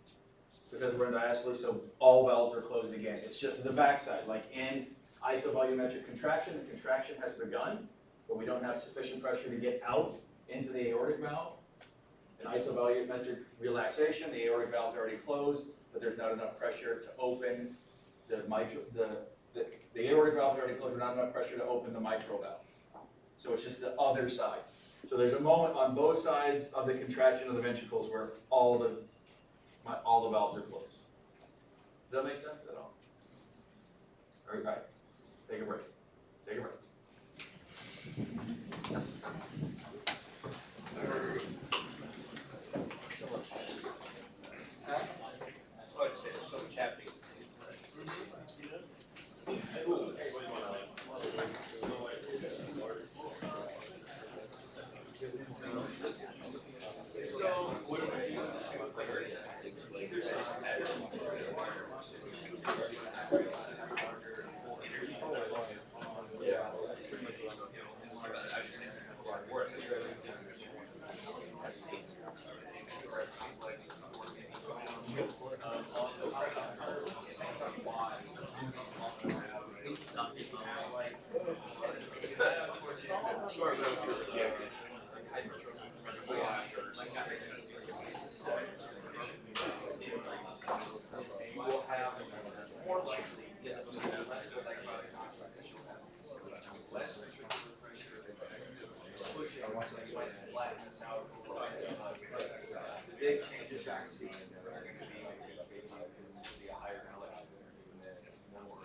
because we're in diastole, so all valves are closed again. It's just the backside, like in isovolumetric contraction, the contraction has begun, but we don't have sufficient pressure to get out into the aortic valve. In isovolumetric relaxation, the aortic valve is already closed, but there's not enough pressure to open the mitral, the aortic valve is already closed, but not enough pressure to open the mitral valve. So it's just the other side. So there's a moment on both sides of the contraction of the ventricles where all the valves are closed. Does that make sense at all? All right, take a break. Take a break. So I just say there's so much happening. The big changes you're going to see are going to be a higher collection and more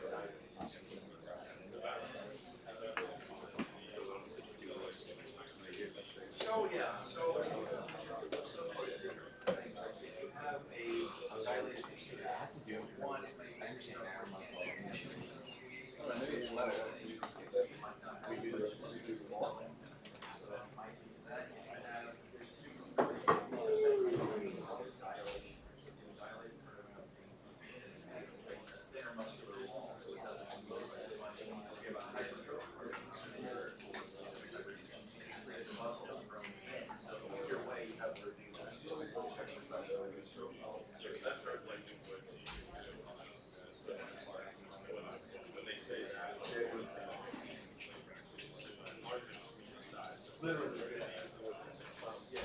So yeah, so if you have a dilated one, it may literally. Yeah.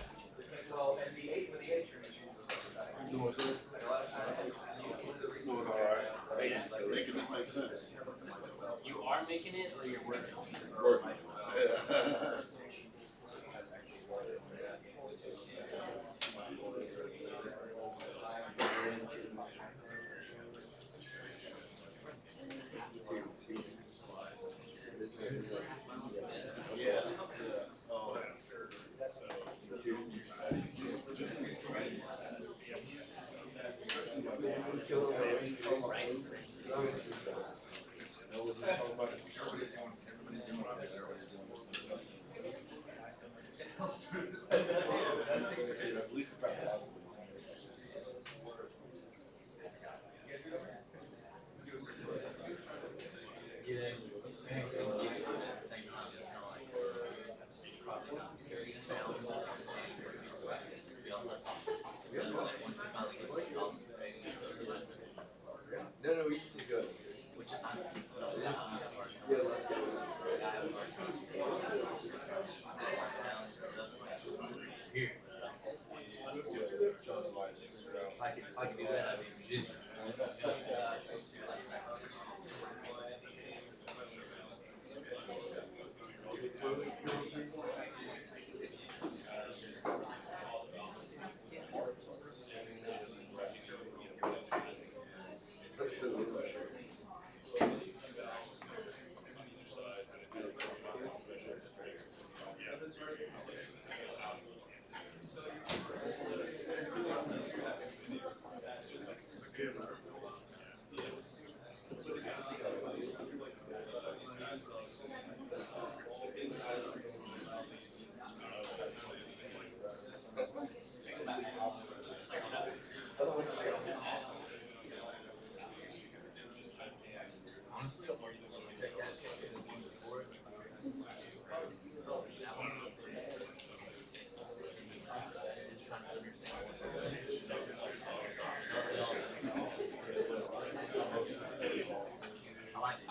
Well, and the atrium is a lot of times. Doing all right. Making this make sense. You are making it, or you're working on it? Working. I could do that, I mean, you didn't.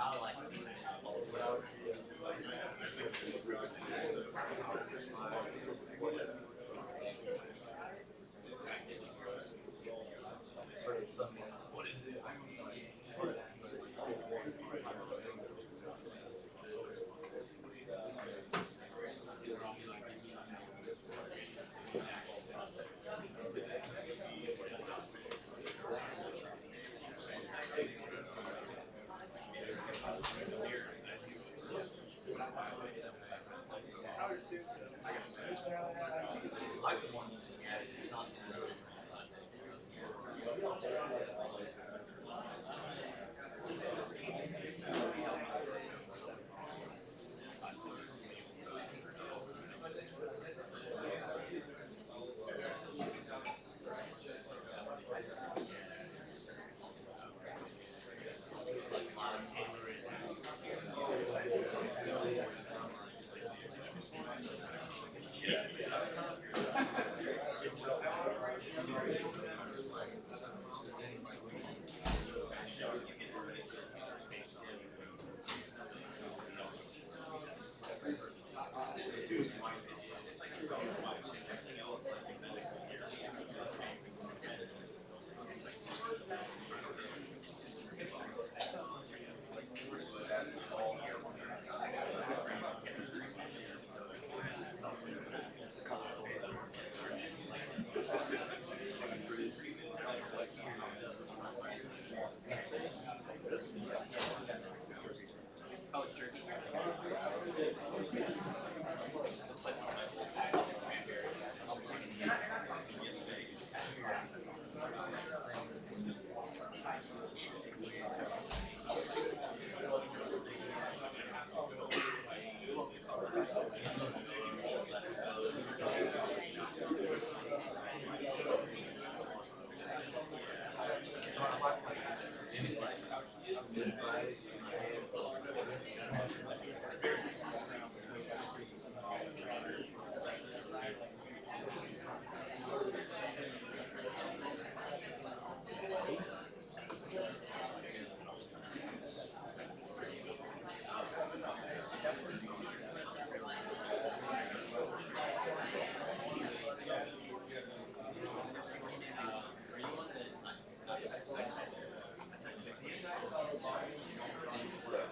I like seeing it. What is it? Like the one that's not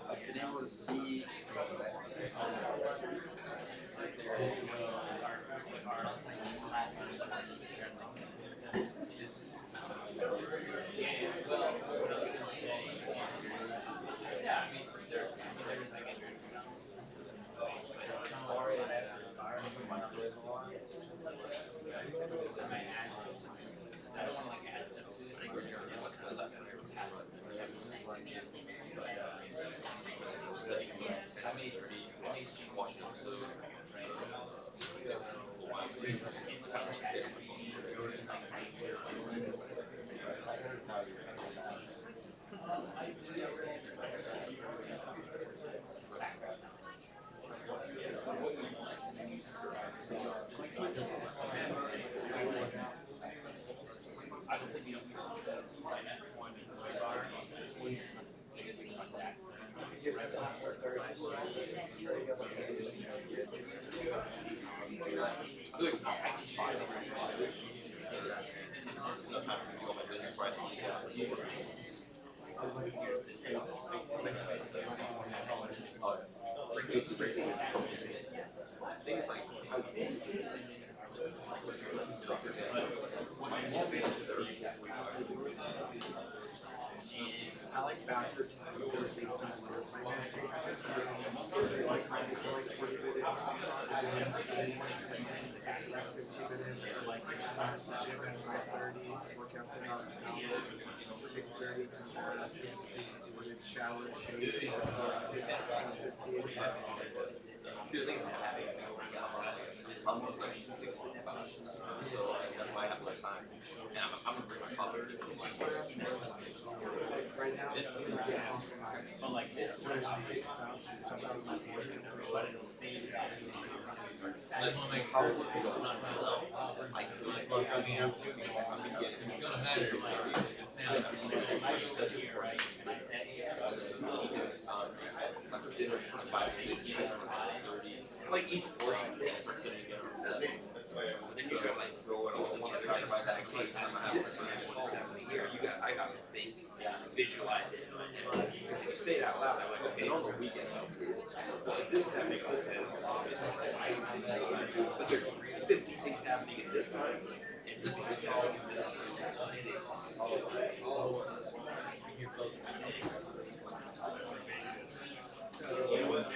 I've been able to see Things like how I like backward time. There's been some sort of like 5:30, workout for about an hour, 6:30, shower, shave, 15. almost like 6 foot so that's why I have less time. And I'm gonna bring my coffee. Right now, But like this when I take stuff out of my body, How would you go? I could. But I mean, it's gonna matter. Like each portion is then you gotta like throw it all in one side by that cake. This time here you got I gotta think, visualize it. If you say it out loud, I'm like, okay, on the weekend this is happening on this end. But there's 50 things happening at this time, and 50 things happening at this time. All at once. You know what?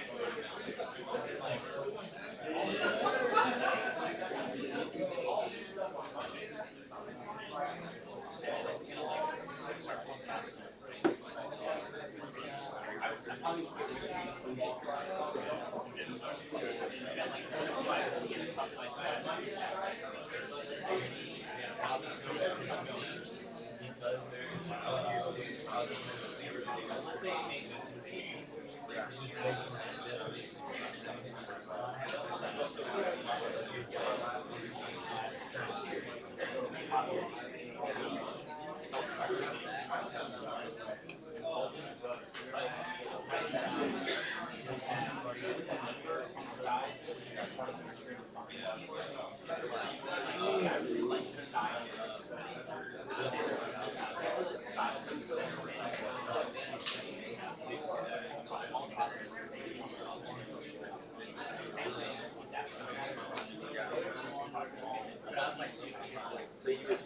So you would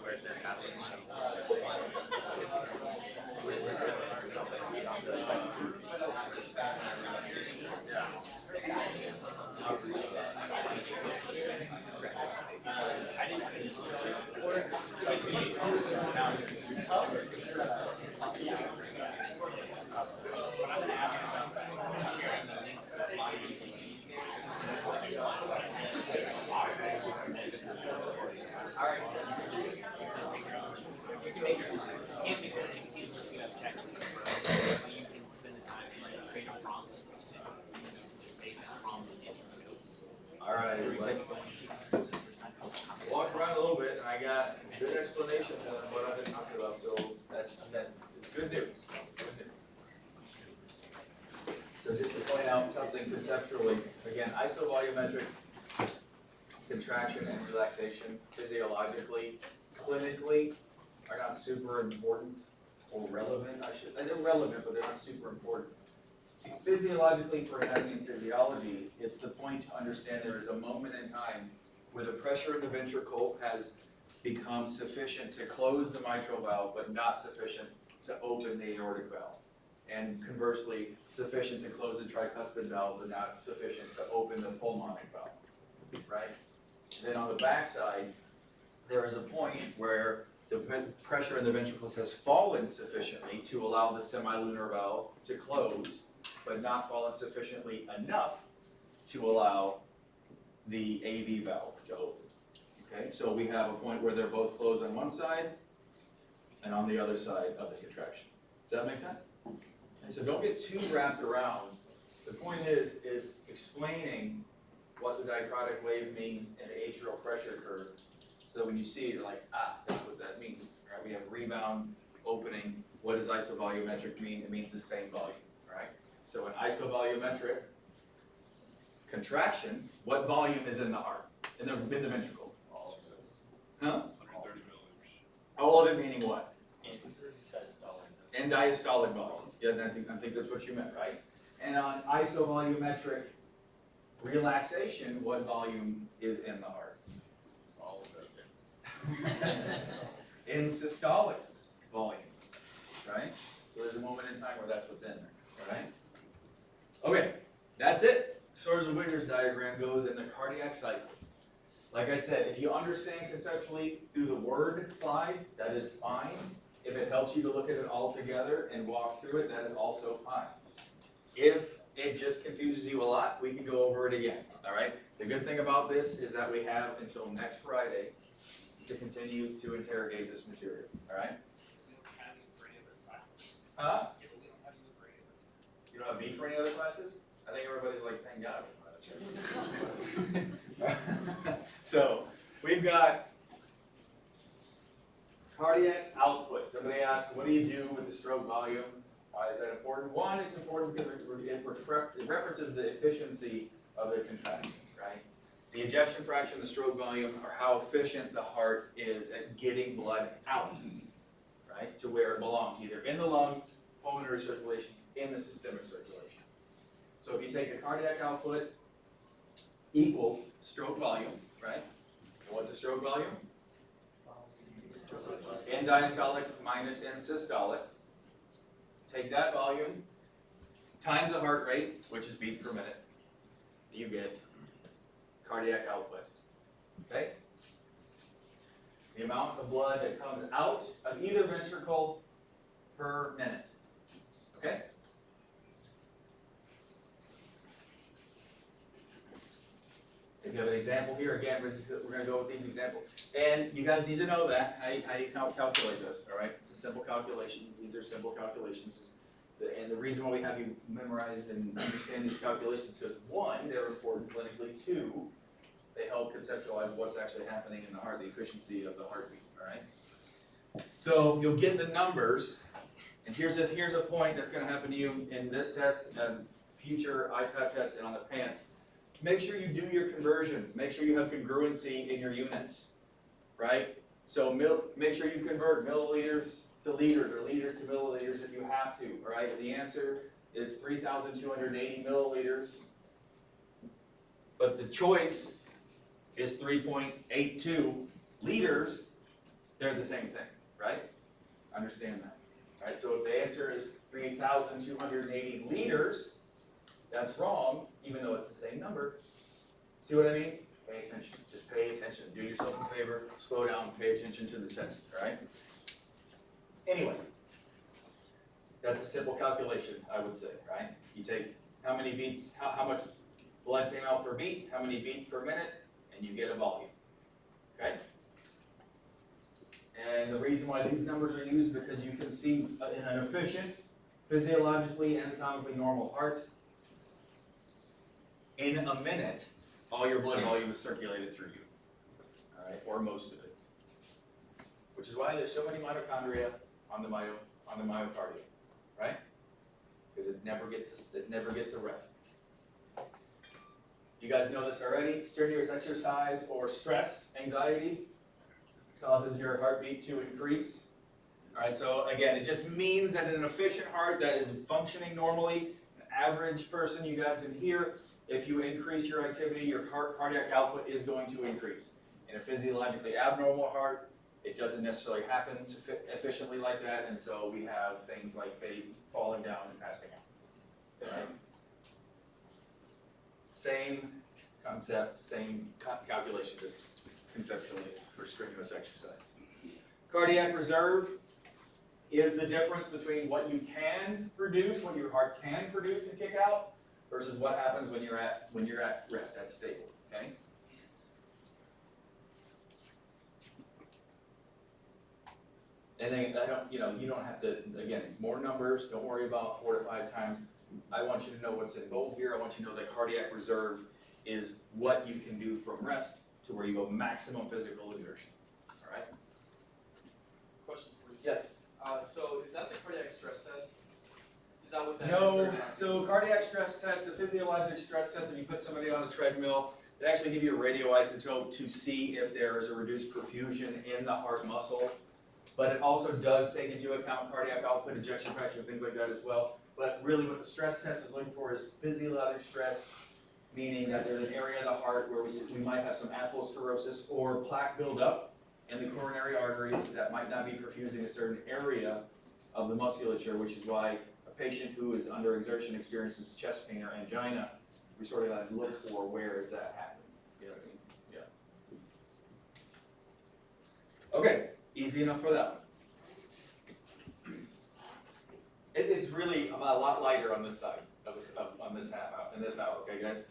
where it says athlete. Alright, everybody. Walked around a little bit and I got good explanation of what I've been talking about, so that's good news. Good news. So just to point out something conceptually, again, isovolumetric contraction and relaxation physiologically, clinically, are not super important or relevant, they're relevant, but they're not super important. Physiologically, for anatomy and physiology, it's the point to understand there is a moment in time where the pressure in the ventricle has become sufficient to close the mitral valve, but not sufficient to open the aortic valve. And conversely, sufficient to close the tricuspid valve, but not sufficient to open the pulmonic valve, right? Then on the backside, there is a point where the pressure in the ventricles has fallen sufficiently to allow the semilunar valve to close, but not fallen sufficiently enough to allow the AV valve to open. Okay, so we have a point where they're both closed on one side and on the other side of the contraction. Does that make sense? And so don't get too wrapped around. The point is explaining what the dichrotic wave means in the atrial pressure curve. So when you see it, you're like, that's what that means. Right? We have rebound, opening. What does isovolumetric mean? It means the same volume, right? So an isovolumetric contraction, what volume is in the heart, in the ventricle? Huh? 130 milliliters. All of it meaning what? and diastolic volume. Yeah, I think that's what you meant, right? And on isovolumetric relaxation, what volume is in the heart? All of that. In systolic volume, right? So there's a moment in time where that's what's in there, right? Okay, that's it. As far as the Wigner's diagram goes in the cardiac cycle. Like I said, if you understand conceptually through the word slides, that is fine. If it helps you to look at it all together and walk through it, that is also fine. If it just confuses you a lot, we can go over it again, all right? The good thing about this is that we have until next Friday to continue to interrogate this material, all right? Huh? You don't have me for any other classes? I think everybody's like, thank God. So, we've got cardiac output. Somebody asked, what do you do with the stroke volume? Why is that important? One, it's important because it references the efficiency of the contraction, right? The ejection fraction, the stroke volume, are how efficient the heart is at getting blood out, right? To where it belongs, either in the lungs, pulmonary circulation, in the systemic circulation. So if you take the cardiac output equals stroke volume, right? And what's the stroke volume? N diastolic minus N systolic. Take that volume times the heart rate, which is beats per minute. You get cardiac output. Okay? The amount of blood that comes out of either ventricle per minute. Okay? If you have an example here, again, we're going to go with these examples. And you guys need to know that, how you calculate this, all right? It's a simple calculation. These are simple calculations. And the reason why we have you memorize and understand these calculations is, one, they're important clinically. Two, they help conceptualize what's actually happening in the heart, the efficiency of the heartbeat, all right? So you'll get the numbers, and here's a point that's going to happen to you in this test and future iPad tests and on the pants. Make sure you do your conversions. Make sure you have congruency in your units, right? So make sure you convert milliliters to liters or liters to milliliters if you have to, all right? The answer is 3,280 milliliters, but the choice is 3.82 liters. They're the same thing, right? Understand that, right? So if the answer is 3,280 liters, that's wrong, even though it's the same number. See what I mean? Pay attention. Just pay attention. Do yourself a favor. Slow down. Pay attention to the test. All right? Anyway, that's a simple calculation, I would say, right? You take how many beats, how much blood came out per beat, how many beats per minute, and you get a volume. Okay? And the reason why these numbers are used because you can see in an efficient, physiologically, anatomically normal heart, in a minute, all your blood volume is circulated through you, all right, or most of it. Which is why there's so many mitochondria on the myocardium, right? Because it never gets a rest. You guys know this already. Strenuous exercise or stress, anxiety, causes your heartbeat to increase. All right, so again, it just means that in an efficient heart that is functioning normally, an average person, you guys in here, if you increase your activity, your cardiac output is going to increase. In a physiologically abnormal heart, it doesn't necessarily happen efficiently like that, and so we have things like falling down and passing out. Right? Same concept, same calculation, just conceptually for strenuous exercise. Cardiac reserve is the difference between what you can produce, what your heart can produce and kick out, versus what happens when you're at rest, at stable, okay? And then you don't have to, again, more numbers, don't worry about 4 to 5 times. I want you to know what's in bold here. I want you to know that cardiac reserve is what you can do from rest to where you go maximum physical exertion, all right? Question for you. Yes? So is that the cardiac stress test? Is that what that No, is? so cardiac stress test, the physiologic stress test, if you put somebody on a treadmill, they actually give you a radioisotope to see if there is a reduced perfusion in the heart muscle. but it also does take into account cardiac output, ejection fraction, things like that as well. But really what the stress test is looking for is physiologic stress, meaning that there's an area of the heart where we might have some atherosclerosis or plaque buildup in the coronary arteries that might not be perfusing a certain area of the musculature, which is why a patient who is under exertion experiences chest pain or angina, we sort of like look for where is that happening. You know what I mean? Yeah. Okay, easy enough for that one. It's really a lot lighter on this side on this half out, in this out, okay guys?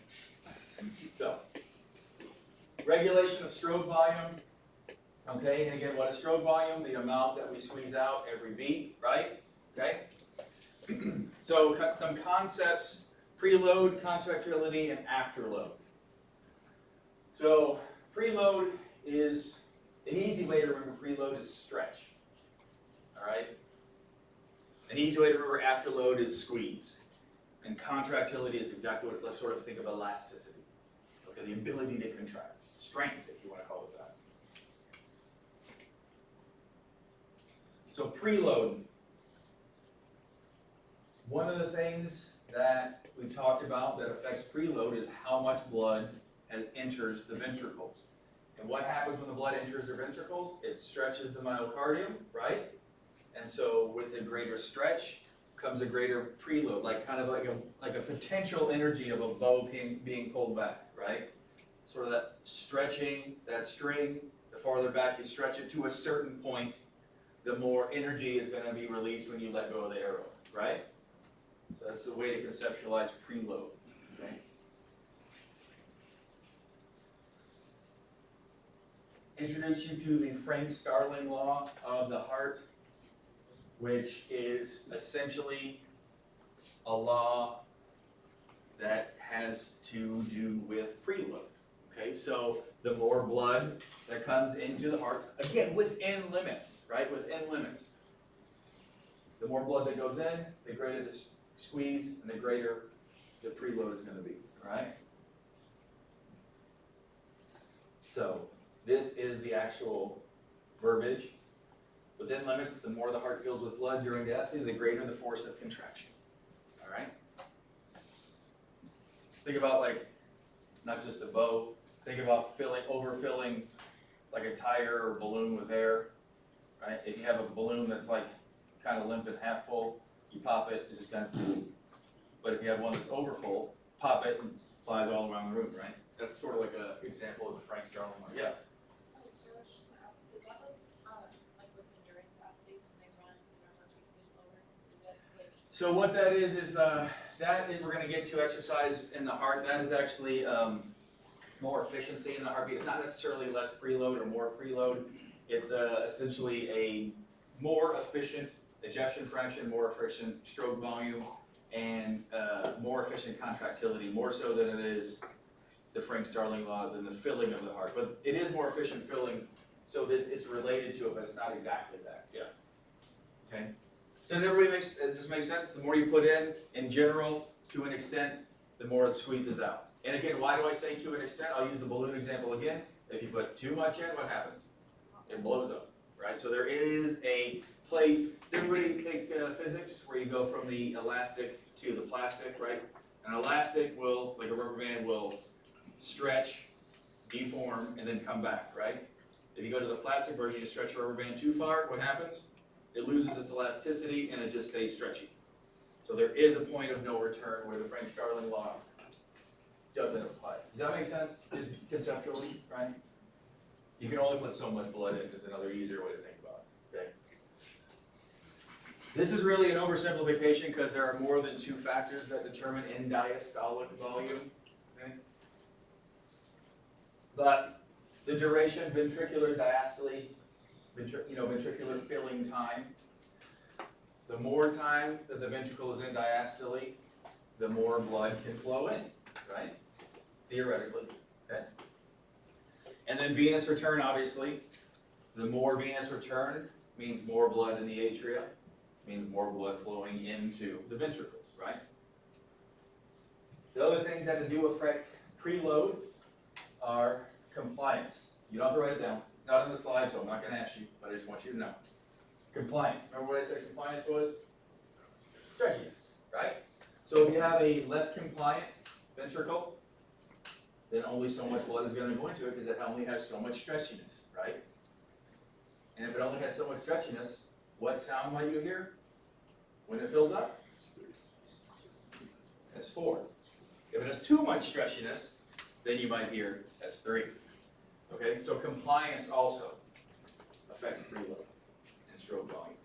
So, regulation of stroke volume. Okay, and again, what is stroke volume? The amount that we squeeze out every beat, right? Okay? So some concepts, preload, contractility, and afterload. So preload is, an easy way to remember preload is stretch, all right? An easy way to remember afterload is squeeze. And contractility is exactly what, let's sort of think of elasticity. Okay, the ability to contract. Strength, if you want to call it that. So preload. One of the things that we've talked about that affects preload is how much blood enters the ventricles. And what happens when the blood enters the ventricles? It stretches the myocardium, right? And so with a greater stretch comes a greater preload, like kind of like a potential energy of a bow being pulled back, right? Sort of that stretching, that string, the farther back you stretch it to a certain point, the more energy is going to be released when you let go of the arrow, right? So that's the way to conceptualize preload, okay? Introduce you to the Frank-Starling law of the heart, which is essentially a law that has to do with preload. Okay, so the more blood that comes into the heart, again, within limits, right? Within limits. The more blood that goes in, the greater the squeeze, and the greater the preload is going to be, all right? So this is the actual verbiage. Within limits, the more the heart fills with blood during diastole, the greater the force of contraction, all right? Think about like, not just a bow, think about overfilling like a tire or balloon with air, right? If you have a balloon that's like kind of limp and half full, you pop it, it just kind of, but if you have one that's overfull, pop it and it flies all around the room, right? That's sort of like an example of the Frank-Starling law. Yeah. Oh, so I was just gonna ask, is that like with endurance athletes and they run and their heart rate stays lower? Is that like? So what that is we're going to get to exercise in the heart. That is actually more efficiency in the heartbeat. It's not necessarily less preload or more preload. It's essentially a more efficient ejection fraction, more efficient stroke volume, and more efficient contractility, more so than it is the Frank-Starling law than the filling of the heart. But it is more efficient filling, so it's related to it, but it's not exactly that. Yeah. Okay. So does everybody does this make sense? The more you put in general, to an extent, the more it squeezes out. And again, why do I say to an extent? I'll use the balloon example again. If you put too much in, what happens? It blows up, right? So there is a place. Does everybody take physics where you go from the elastic to the plastic, right? An elastic will, like a rubber band, will stretch, deform, and then come back, right? If you go to the plastic version, you stretch a rubber band too far, what happens? It loses its elasticity and it just stays stretchy. So there is a point of no return where the Frank-Starling law doesn't apply. Does that make sense? Just conceptually, right? You can only put so much blood in is another easier way to think about it, okay? This is really an oversimplification because there are more than two factors that determine end-diastolic volume, okay? But the duration, ventricular diastole, ventricular filling time. The more time that the ventricle is in diastole, the more blood can flow in, right? Theoretically, okay? And then venous return, obviously. The more venous return means more blood in the atria, means more blood flowing into the ventricles, right? The other things that do affect preload are compliance. You don't have to write it down. It's not on the slide, so I'm not going to ask you, but I just want you to know. Compliance. Remember what I said compliance was? Stretchiness, right? So if you have a less compliant ventricle, then only so much blood is going to go into it because it only has so much stretchiness, right? And if it only has so much stretchiness, what sound might you hear when it fills up? S4. If it has too much stretchiness, then you might hear S3. Okay, so compliance also affects preload and stroke volume.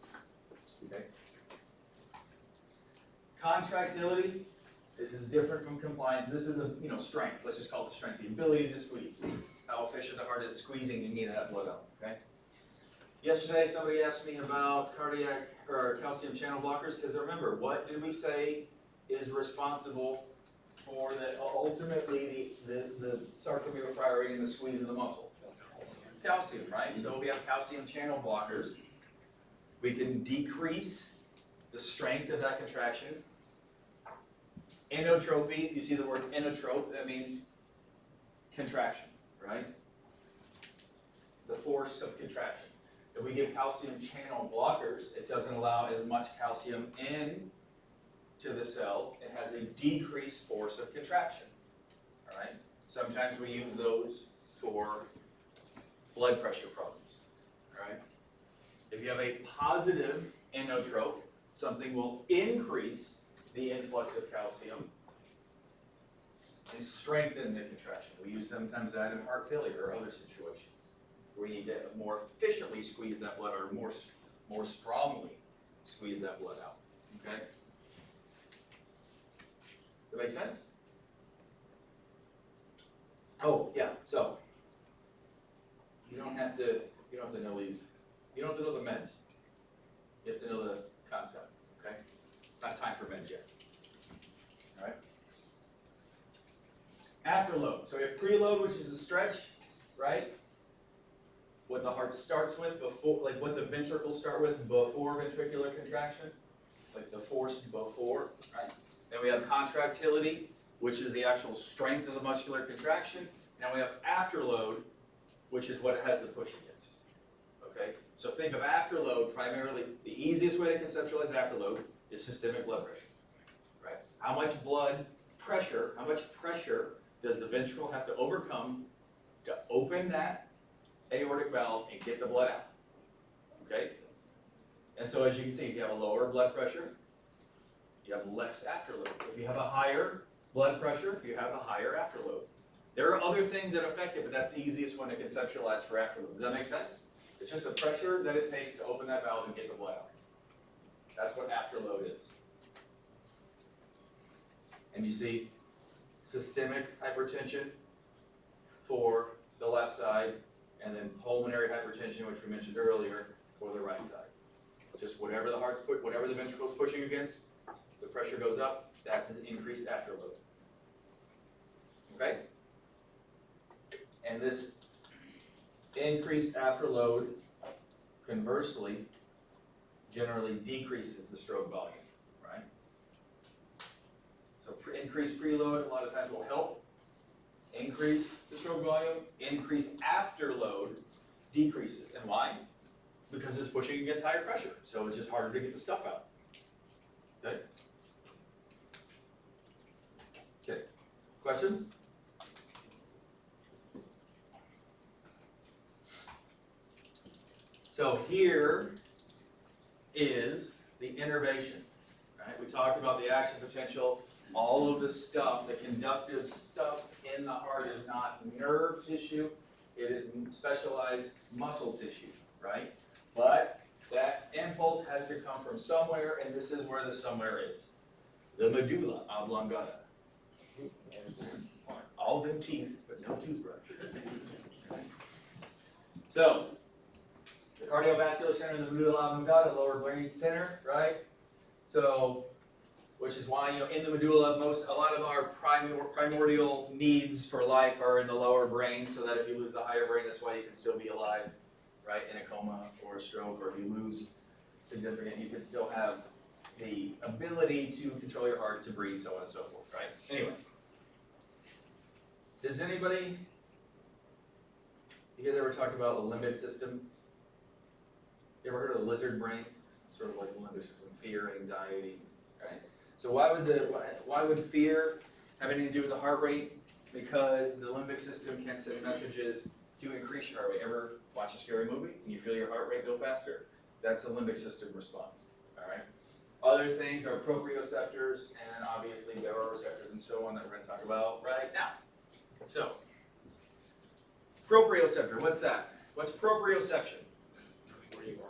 Okay. Contractility, this is different from compliance. This is a strength. Let's just call it strength, the ability to squeeze. How efficient the heart is squeezing and getting that blood out. Okay. Yesterday, somebody asked me about cardiac or calcium channel blockers because remember, what did we say is responsible for ultimately the sarcomere firing and the squeeze of the muscle? Calcium, right? So we have calcium channel blockers. We can decrease the strength of that contraction. Inotropy, if you see the word inotrope, that means contraction, right? The force of contraction. If we give calcium channel blockers, it doesn't allow as much calcium in to the cell. It has a decreased force of contraction, all right? Sometimes we use those for blood pressure problems, all right? If you have a positive inotrope, something will increase the influx of calcium and strengthen the contraction. We use sometimes that in heart failure or other situations where you need to more efficiently squeeze that blood or more strongly squeeze that blood out, okay? That make sense? Oh, yeah, so you don't have to know these. You don't have to know the meds. You have to know the concept, okay? Not time for meds yet. All right? Afterload. So we have preload, which is a stretch, right? What the heart starts with before, like what the ventricles start with before ventricular contraction, like the force before, right? Then we have contractility, which is the actual strength of the muscular contraction. Now we have afterload, which is what it has to push against. Okay? So think of afterload primarily, the easiest way to conceptualize afterload is systemic blood pressure. Right? How much pressure does the ventricle have to overcome to open that aortic valve and get the blood out? Okay? And so as you can see, if you have a lower blood pressure, you have less afterload. If you have a higher blood pressure, you have a higher afterload. There are other things that affect it, but that's the easiest one to conceptualize for afterload. Does that make sense? It's just the pressure that it takes to open that valve and get the blood out. That's what afterload is. And you see systemic hypertension for the left side, and then pulmonary hypertension, which we mentioned earlier, for the right side. Just whatever the ventricle's pushing against, the pressure goes up, that's an increased afterload. Okay? And this increased afterload, conversely, generally decreases the stroke volume, right? So increased preload a lot of times will help increase the stroke volume. Increased afterload decreases. And why? Because it's pushing against higher pressure. So it's just harder to get the stuff out. Okay? Okay. Questions? So here is the innervation, right? We talked about the action potential. All of the stuff, the conductive stuff in the heart is not nerve tissue. It is specialized muscle tissue, right? But that impulse has to come from somewhere, and this is where the somewhere is. The medulla oblongata. All them teeth, but no toothbrush. So, the cardiovascular center in the medulla oblongata, lower brain center, right? So, which is why, in the medulla, a lot of our primordial needs for life are in the lower brain, so that if you lose the higher brain, that's why you can still be alive, right, in a coma or a stroke, or if you lose significant, you can still have the ability to control your heart, to breathe, so on and so forth, right? Anyway. Does anybody, you guys ever talked about a limbic system? You ever heard of the lizard brain? Sort of like the limbic system, fear, anxiety, right? So why would fear have anything to do with the heart rate? Because the limbic system can send messages to increase your heart rate. Ever watch a scary movie and you feel your heart rate go faster? That's a limbic system response, all right? Other things are proprioceptors and obviously baroreceptors and so on that we're gonna talk about right now. So, proprioceptor, what's that? What's proprioception?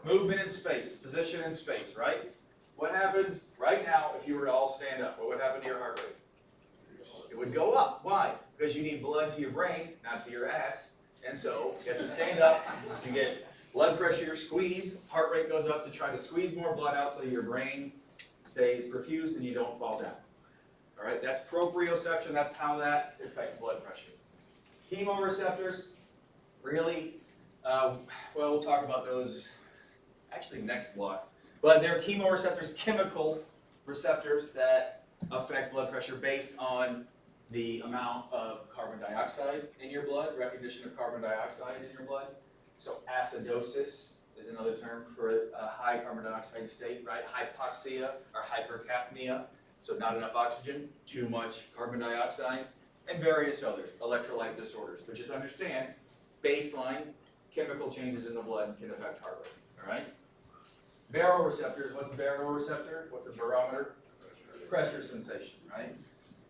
Movement in space, position in space, right? What happens right now if you were to all stand up? What would happen to your heart rate? It would go up. Why? Because you need blood to your brain, not to your ass. And so you have to stand up, you get blood pressure squeeze, heart rate goes up to try to squeeze more blood out so your brain stays perfused and you don't fall down. All right, that's proprioception, that's how that affects blood pressure. Chemoreceptors, really, well, we'll talk about those actually next block. But they're chemoreceptors, chemical receptors that affect blood pressure based on the amount of carbon dioxide in your blood, recognition of carbon dioxide in your blood. So acidosis is another term for a high carbon dioxide state, right? Hypoxia or hypercapnia, so not enough oxygen, too much carbon dioxide, and various others, electrolyte disorders. But just understand, baseline chemical changes in the blood can affect heart rate, all right? Baroreceptors, what's a baroreceptor? What's a barometer? Pressure sensation, right?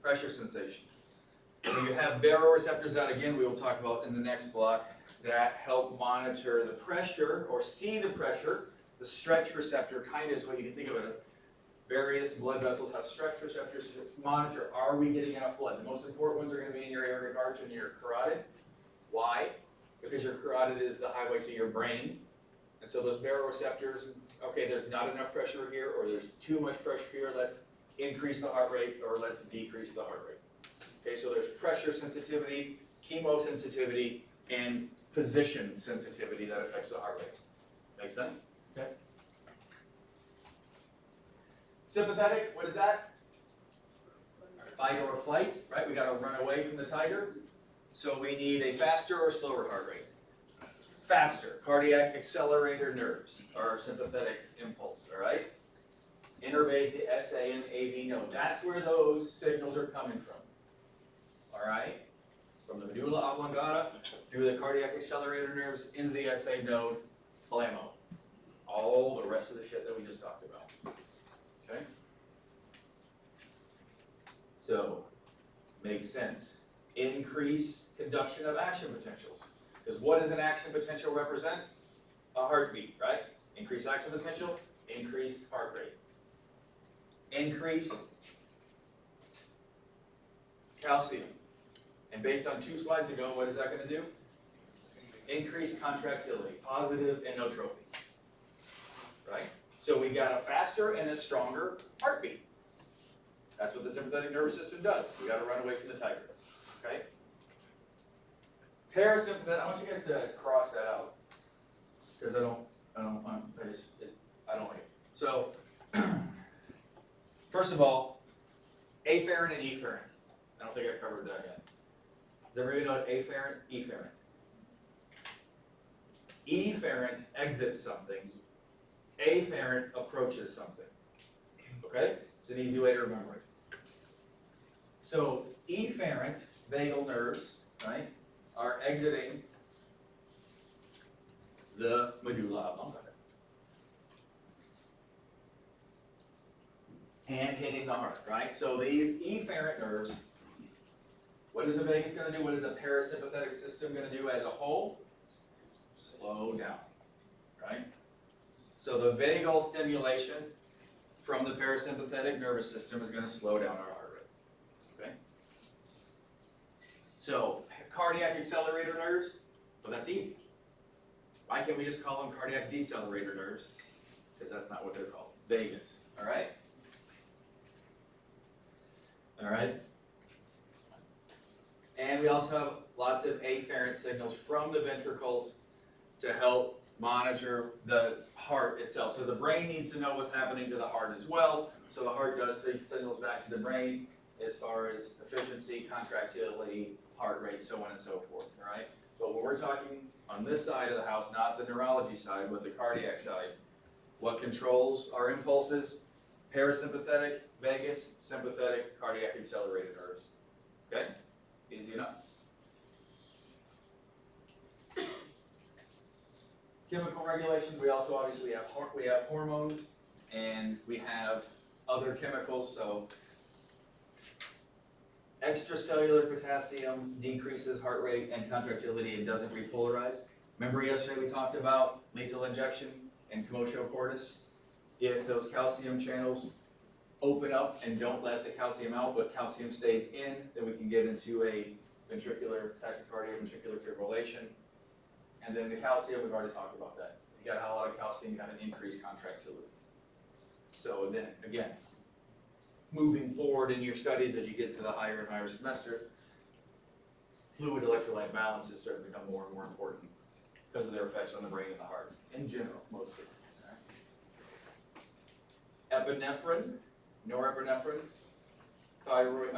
Pressure sensation. So you have baroreceptors that, again, we will talk about in the next block, that help monitor the pressure or see the pressure. The stretch receptor kind of is what you can think of it. Various blood vessels have stretch receptors to monitor, are we getting enough blood? The most important ones are going to be in your aortic arch and your carotid. Why? Because your carotid is the highway to your brain. And so those baroreceptors, okay, there's not enough pressure here, or there's too much pressure here, let's increase the heart rate, or let's decrease the heart rate. Okay, so there's pressure sensitivity, chemosensitivity, and position sensitivity that affects the heart rate. Make sense? Okay. Sympathetic, what is that? Fight or flight, right? We gotta run away from the tiger. So we need a faster or slower heart rate? Faster. Cardiac accelerator nerves are sympathetic impulse, all right? Innervate the SA and AV node. That's where those signals are coming from, all right? From the medulla oblongata through the cardiac accelerator nerves into the SA node, blammo. All the rest of the shit that we just talked about, okay? So, makes sense. Increase conduction of action potentials. Because what does an action potential represent? A heartbeat, right? Increase action potential, increase heart rate. Increase calcium. And based on 2 slides ago, what is that going to do? Increase contractility, positive inotropy. Right? So we got a faster and a stronger heartbeat. That's what the sympathetic nervous system does. We got to run away from the tiger. Okay? Parasympathetic, I want you guys to cross that out. Because I don't like it. So, first of all, afferent and efferent. I don't think I covered that yet. Does everybody know what afferent, efferent? Efferent exits something. Afferent approaches something. Okay? It's an easy way to remember it. So, efferent vagal nerves, right, are exiting the medulla oblongata and hitting the heart, right? So these efferent nerves, what is the vagus going to do? What is the parasympathetic system going to do as a whole? Slow down, right? So the vagal stimulation from the parasympathetic nervous system is going to slow down our heart rate, okay? So cardiac accelerator nerves, well, that's easy. Why can't we just call them cardiac decelerator nerves? Because that's not what they're called. Vagus, all right? All right? And we also have lots of afferent signals from the ventricles to help monitor the heart itself. So the brain needs to know what's happening to the heart as well. So the heart does send signals back to the brain as far as efficiency, contractility, heart rate, so on and so forth, all right? But when we're talking on this side of the house, not the neurology side, but the cardiac side. What controls our impulses? Parasympathetic, vagus, sympathetic, cardiac accelerated nerves. Okay? Easy enough. Chemical regulations, we also obviously have hormones and we have other chemicals, so extracellular potassium decreases heart rate and contractility and doesn't repolarize. Remember yesterday we talked about lethal injection and commotio cordis? If those calcium channels open up and don't let the calcium out, but calcium stays in, then we can get into a ventricular tachycardia, ventricular fibrillation. And then the calcium, we've already talked about that. You got a lot of calcium, you got an increased contractility. So then, again, moving forward in your studies as you get to the higher and higher semester, fluid electrolyte balance is starting to become more and more important because of their effects on the brain and the heart, in general, mostly. Epinephrine, norepinephrine, thyroid,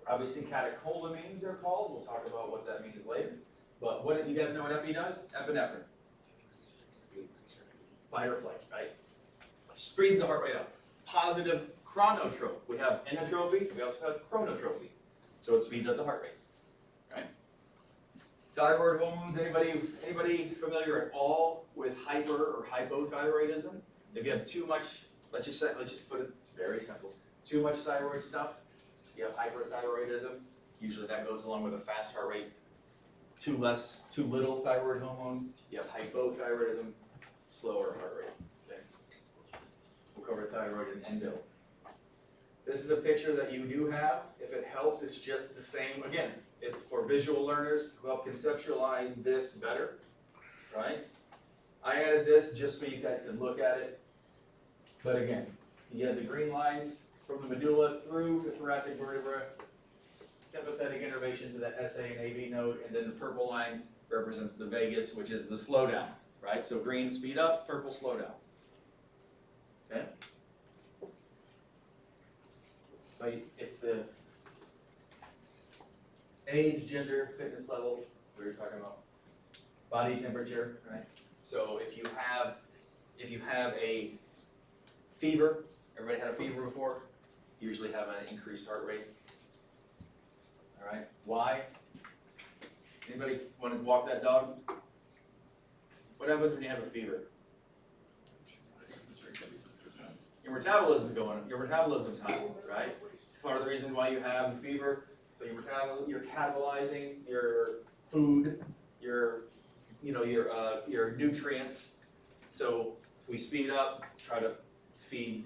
obviously catecholamines they're called. We'll talk about what that means later. But what you guys know what epi does? Epinephrine. Fight or flight, right? Speeds the heart rate up. Positive chronotrope. We have inotropy, we also have chronotropy. So it speeds up the heart rate, right? Thyroid hormones, anybody familiar at all with hyper or hypothyroidism? If you have too much, let's just put it, it's very simple. Too much thyroid stuff, you have hyperthyroidism. Usually that goes along with a fast heart rate. Too little thyroid hormone, you have hypothyroidism, slower heart rate. Okay. We'll cover thyroid and endo. This is a picture that you do have. If it helps, it's just the same. Again, it's for visual learners to help conceptualize this better, right? I added this just so you guys can look at it. But again, you have the green lines from the medulla through the thoracic vertebra, sympathetic innervation to the SA and AV node, and then the purple line represents the vagus, which is the slowdown, right? So green, speed up, purple, slow down. Okay? But it's age, gender, fitness level, we were talking about. Body temperature, right? So if you have a fever, everybody had a fever before, you usually have an increased heart rate. All right, why? Anybody want to walk that dog? What happens when you have a fever? Your metabolism is going up. Your metabolism's high, right? Part of the reason why you have a fever, so you're catabolizing your food, your nutrients. So we speed up, try to feed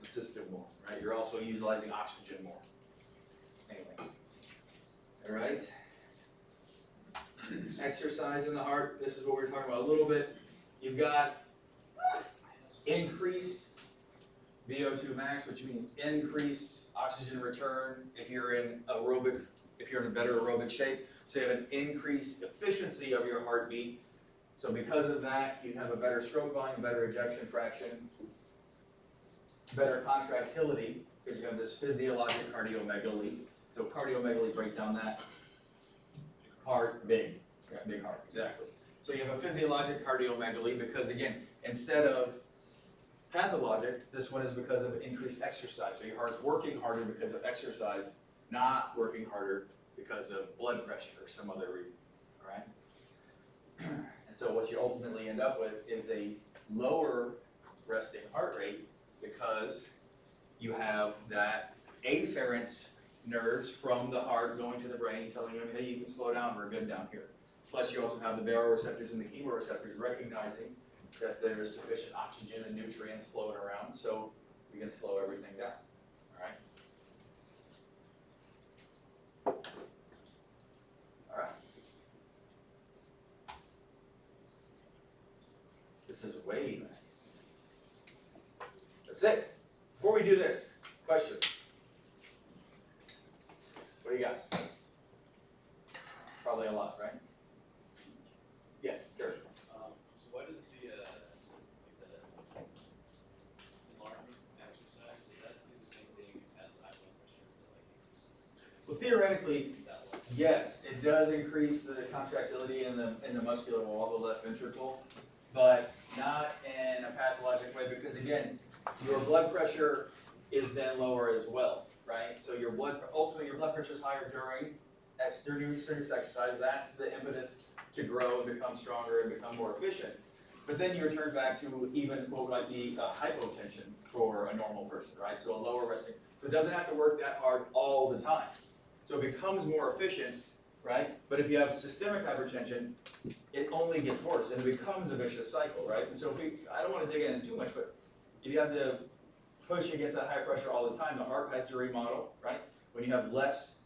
the system more, right? You're also utilizing oxygen more. Anyway. All right. Exercise in the heart. This is what we were talking about a little bit. You've got increased VO2 max, which means increased oxygen return if you're in a better aerobic shape. So you have an increased efficiency of your heartbeat. So because of that, you have a better stroke volume, better ejection fraction, better contractility, because you have this physiologic cardiomegaly. So cardiomegaly, break down that. Heart, big. Yeah, big heart, exactly. So you have a physiologic cardiomegaly because, again, instead of pathologic, this one is because of increased exercise. So your heart's working harder because of exercise, not working harder because of blood pressure or some other reason, all right? And so what you ultimately end up with is a lower resting heart rate because you have that afferent nerves from the heart going to the brain telling you, hey, you can slow down, we're good down here. Plus you also have the baroreceptors and the chemoreceptors recognizing that there's sufficient oxygen and nutrients floating around, so we can slow everything down, all right? All right. This is way back. That's it. Before we do this, questions? What do you got? Probably a lot, right? Yes, sir. So what is the enlargement exercise? Does that do the same thing as high blood pressure? Is it like increases? Well, theoretically, That one? Yes, it does increase the contractility in the muscular wall of the left ventricle, but not in a pathologic way, because again, your blood pressure is then lower as well, right? So ultimately your blood pressure is higher during strenuous exercise. That's the impetus to grow and become stronger and become more efficient. But then you return back to even what might be hypotension for a normal person, right? So a lower resting. So it doesn't have to work that hard all the time. So it becomes more efficient, right? But if you have systemic hypertension, it only gets worse and it becomes a vicious cycle, right? And so I don't want to dig in too much, but if you have to push against that high pressure all the time, the heart has to remodel, right? When you have less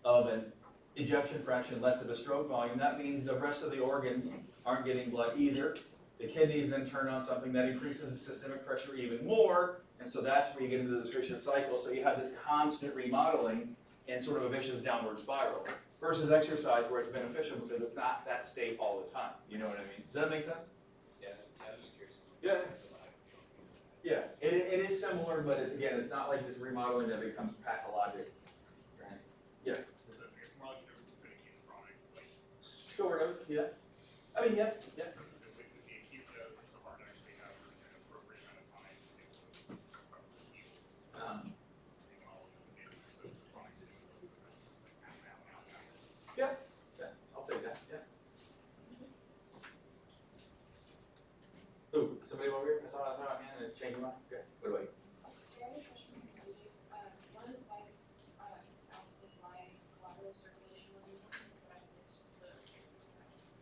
of an ejection fraction, less of a stroke volume, that means the rest of the organs aren't getting blood either. The kidneys then turn on something that increases the systemic pressure even more, and so that's where you get into this vicious cycle. So you have this constant remodeling and sort of a vicious downward spiral. Versus exercise where it's beneficial because it's not that state all the time. You know what I mean? Does that make sense? Yeah, I was just curious. Yeah. Yeah, it is similar, but it's not like this remodeling that becomes pathologic. Right? Yeah. Sort of, yeah. I mean, yeah. Yeah, I'll take that, yeah. Ooh, somebody over here? I thought I had to change your mind. Okay, what do I? So I have a question for you. One of the slides, asked if my collateral circulation was important, but I missed the.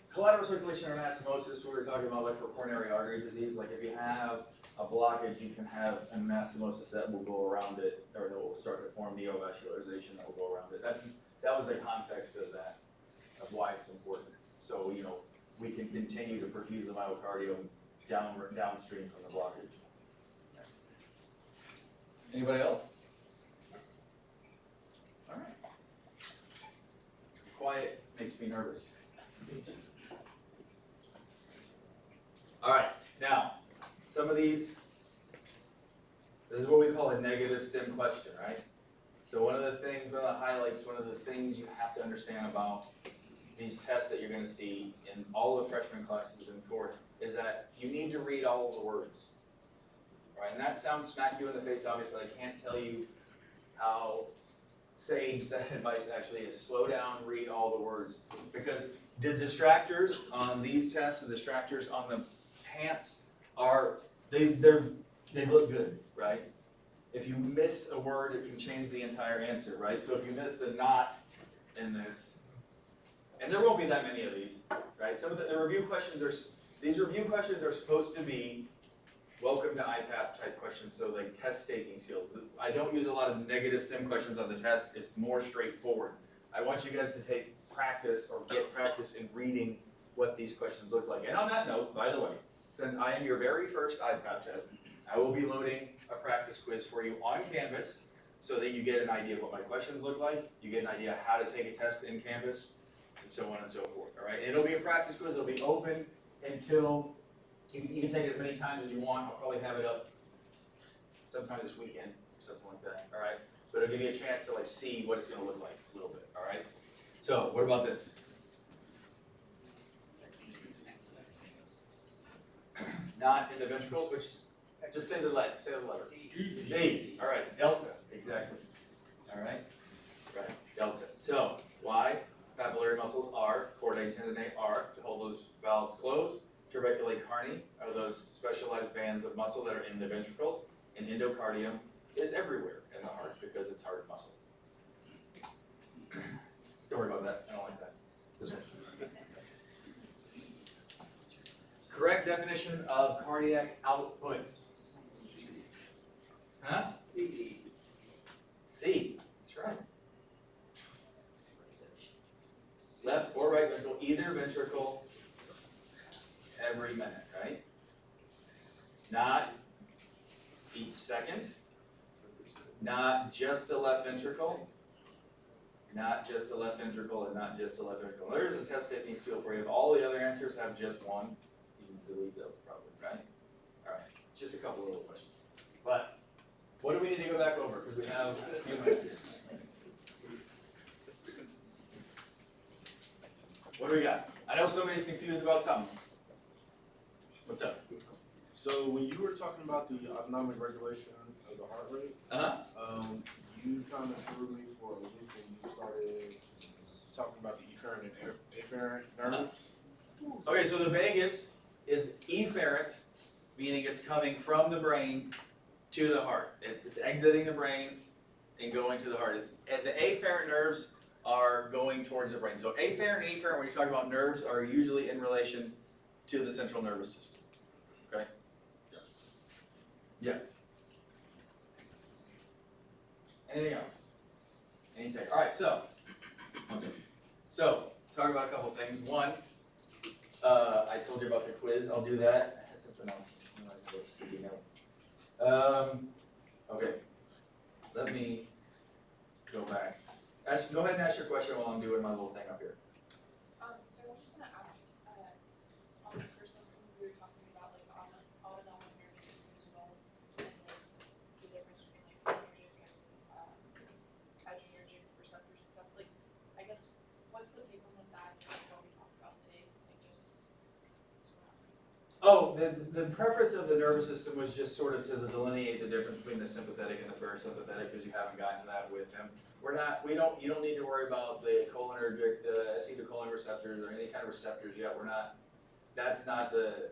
Collateral circulation or anastomosis, we were talking about like for coronary artery disease, like if you have a blockage, you can have an anastomosis that will go around it, or that will start to form neovascularization that will go around it. That was the context of that, of why it's important. So, we can continue to perfuse the myocardium downstream from the blockage. Anybody else? All right. Quiet makes me nervous. All right, now, some of these, this is what we call a negative stem question, right? So one of the highlights, one of the things you have to understand about these tests that you're gonna see in all the freshman classes in court is that you need to read all of the words, right? And that sounds smack you in the face, obviously, but I can't tell you how sage that advice actually is. Slow down, read all the words. Because the distractors on these tests, the distractors on the pants they look good, right? If you miss a word, it can change the entire answer, right? So if you miss the not in this, and there won't be that many of these, right? Some of the review questions these review questions are supposed to be welcome to IPAP type questions, so like test taking skills. I don't use a lot of negative STEM questions on the test, it's more straightforward. I want you guys to take practice or get practice in reading what these questions look like. And on that note, by the way, since I am your very first IPAP test, I will be loading a practice quiz for you on Canvas so that you get an idea of what my questions look like, you get an idea how to take a test in Canvas, and so on and so forth, all right? It'll be a practice quiz, it'll be open until, you can take it as many times as you want. I'll probably have it up sometime this weekend, or something like that, all right? But it'll give you a chance to see what it's gonna look like a little bit, all right? So, what about this? Not in the ventricles, which, just say the letter. D, all right, delta, exactly. All right, delta. So, why? Papillary muscles are, chordae tendinae are, to hold those valves closed. Tuberculi carni are those specialized bands of muscle that are in the ventricles. And endocardium is everywhere in the heart because it's heart muscle. Don't worry about that, I don't like that. This one. Correct definition of cardiac output. Huh? C. That's right. Left or right ventricle, either ventricle, every minute, right? Not each second. Not just the left ventricle. Not just the left ventricle and not just the left ventricle. There's a test taking tool for you. If all the other answers have just one, you can delete those probably, right? All right, just a couple little questions. But what do we need to go back over? Because we have a few minutes. What do we got? I know somebody's confused about something. What's up? So when you were talking about the autonomic regulation of the heart rate, you kind of threw me for a loop when you started talking about the efferent and afferent nerves. Okay, so the vagus is efferent, meaning it's coming from the brain to the heart. It's exiting the brain and going to the heart. And the afferent nerves are going towards the brain. So afferent and efferent, when you talk about nerves, are usually in relation to the central nervous system. Okay? Yes. Anything else? Any take? All right, so talk about a couple things. One, I told you about the quiz. I'll do that. I had something else. Okay. Let me go back. Go ahead and ask your question while I'm doing my little thing up here. So I was just gonna ask, on the first system, we were talking about like the autonomic nervous system as well, and like the difference between like cholinergic and adrenergic receptors and stuff. Like, I guess, what's the take home with that? Like what we talked about today, like just. Oh, the preface of the nervous system was just sort of to delineate the difference between the sympathetic and the parasympathetic, because you haven't gotten that with him. You don't need to worry about the cholinergic, the acetylcholine receptors or any kind of receptors yet. That's not the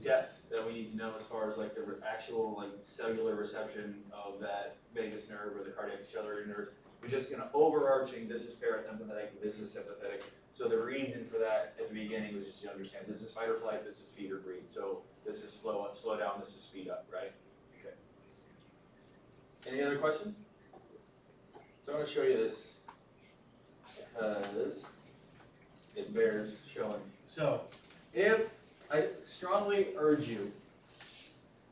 depth that we need to know as far as like the actual like cellular reception of that vagus nerve or the cardiac ciliary nerve. We're just gonna overarching, this is parasympathetic, this is sympathetic. So the reason for that at the beginning was just to understand this is fight or flight, this is feed or breathe. So this is slow down, this is speed up, right? Okay. Any other questions? So I want to show you this because it bears showing. So if I strongly urge you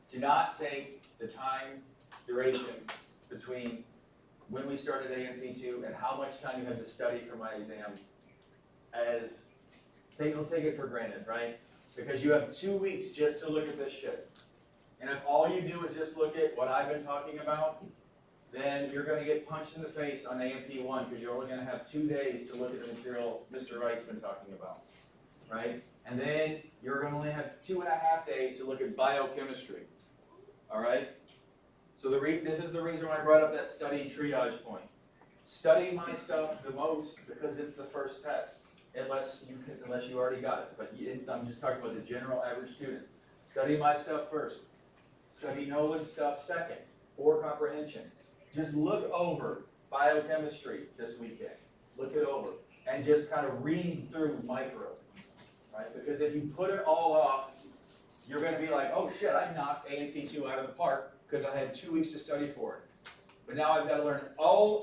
to not take the time duration between when we started A&P Ii and how much time you had to study for my exam as they'll take it for granted, right? Because you have 2 weeks just to look at this shit. And if all you do is just look at what I've been talking about, then you're going to get punched in the face on A&P Ii because you're only going to have 2 days to look at the material Mr. Wright's been talking about, right? And then you're going to only have 2.5 days to look at biochemistry, all right? So this is the reason why I brought up that study triage point. Study my stuff the most because it's the first test, unless you already got it. But I'm just talking about the general average student. Study my stuff first. Study Nolan's stuff second, for comprehension. Just look over biochemistry this weekend. Look it over. And just kind of read through micro. Right? Because if you put it all off, you're going to be like, oh shit, I knocked A&P Ii out of the park because I had 2 weeks to study for it. But now I've got to learn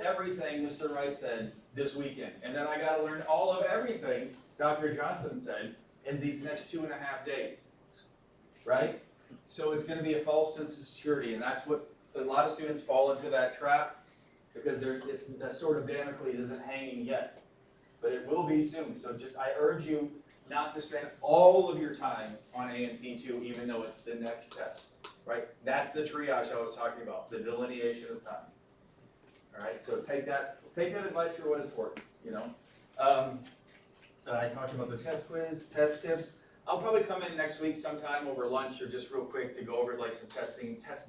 everything Mr. Wright said this weekend. And then I got to learn all of everything Dr. Johnson said in these next 2.5 days. Right? So it's going to be a false sense of security. And that's what a lot of students fall into, that trap, because it's that sort of Damocles isn't hanging yet. But it will be soon. So I urge you not to spend all of your time on A&P Ii, even though it's the next test. Right? That's the triage I was talking about, the delineation of time. All right, so take that advice for what it's worth, you know. I talked about the test quiz, test tips. I'll probably come in next week sometime over lunch or just real quick to go over like some test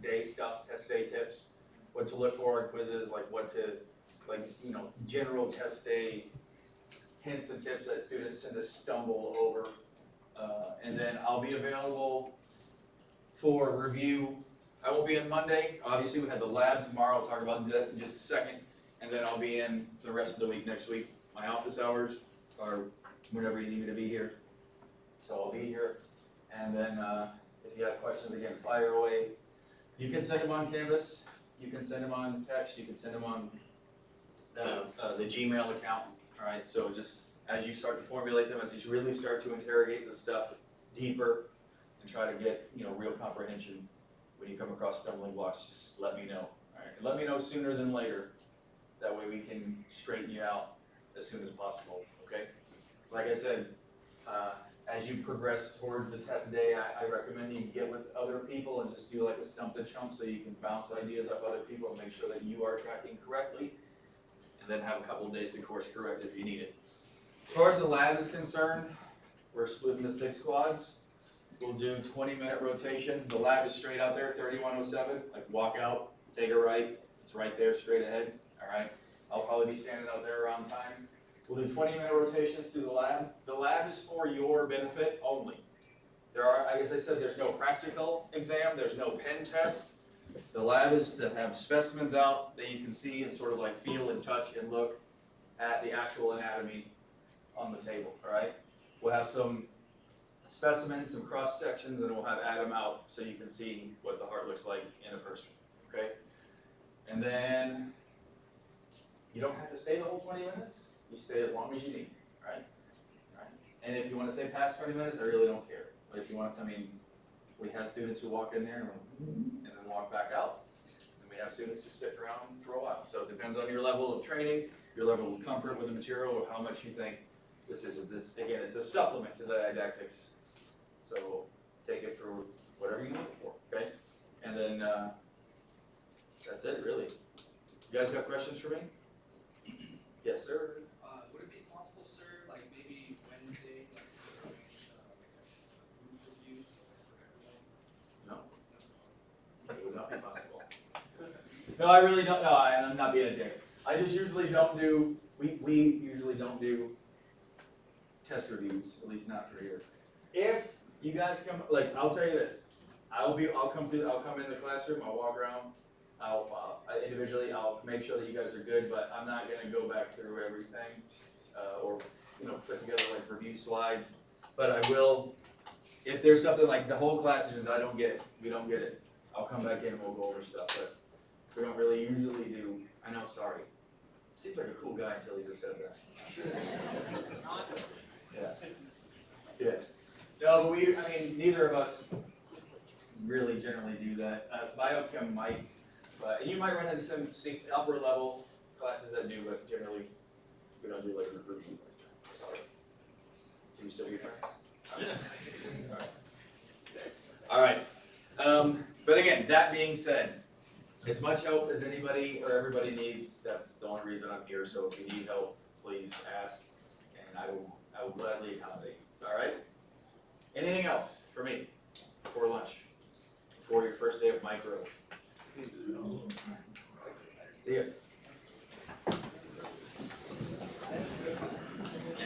day stuff, test day tips, what to look for in quizzes, like what to, like, you know, general test day hints and tips that students tend to stumble over. And then I'll be available for review. I won't be in Monday. Obviously, we had the lab tomorrow. I'll talk about that in just a second. And then I'll be in the rest of the week next week. My office hours are whenever you need me to be here. So I'll be here. And then if you have questions, again, fire away. You can send them on Canvas. You can send them on text. You can send them on the Gmail account. All right, so just as you start to formulate them, as you really start to interrogate the stuff deeper and try to get, you know, real comprehension, when you come across stumbling blocks, just let me know. All right, and let me know sooner than later. That way we can straighten you out as soon as possible, okay? Like I said, as you progress towards the test day, I recommend you get with other people and just do like a stump the chump so you can bounce ideas off other people and make sure that you are tracking correctly. And then have a couple of days to course correct if you need it. As far as the lab is concerned, we're splitting the 6 squads. We'll do 20-minute rotation. The lab is straight out there, 3107. Like walk out, take a right. It's right there, straight ahead. All right. I'll probably be standing out there around time. We'll do 20-minute rotations to the lab. The lab is for your benefit only. There are, as I said, there's no practical exam. There's no pen test. The lab is to have specimens out that you can see and sort of like feel and touch and look at the actual anatomy on the table. All right. We'll have some specimens, some cross sections, and we'll have Adam out so you can see what the heart looks like in a person, okay? And then you don't have to stay the whole 20 minutes. You stay as long as you need, right? Right. And if you want to stay past 20 minutes, I really don't care. But if you want, I mean, we have students who walk in there and then walk back out. And we have students who stick around for a while. So it depends on your level of training, your level of comfort with the material, or how much you think this is. Again, it's a supplement to the didactics. So take it for whatever you need it for, okay? And then that's it, really. You guys got questions for me? Yes, sir. Would it be possible, sir, like maybe Wednesday, like to arrange like a group review for everyone? No. It would not be possible. No, I really don't know. I'm not being a dick. I just usually don't do, we usually don't do test reviews, at least not for here. If you guys come, like, I'll tell you this, I'll come in the classroom, I'll walk around, individually, I'll make sure that you guys are good, but I'm not gonna go back through everything, or, you know, put together like review slides. But I will, if there's something like the whole class is just, I don't get it, we don't get it, I'll come back in and we'll go over stuff, but we don't really usually do, I know, sorry. Seems like a cool guy until he just said that. Yeah. Yeah. No, but neither of us really generally do that. Biochem might, but you might run into some upper level classes that do, but generally we don't do like reviews like that. Sorry. Do you still be friends? All right. But again, that being said, as much help as anybody or everybody needs, that's the only reason I'm here. So if you need help, please ask, and I will gladly accommodate. All right. Anything else for me before lunch? Before your first day of micro? See ya.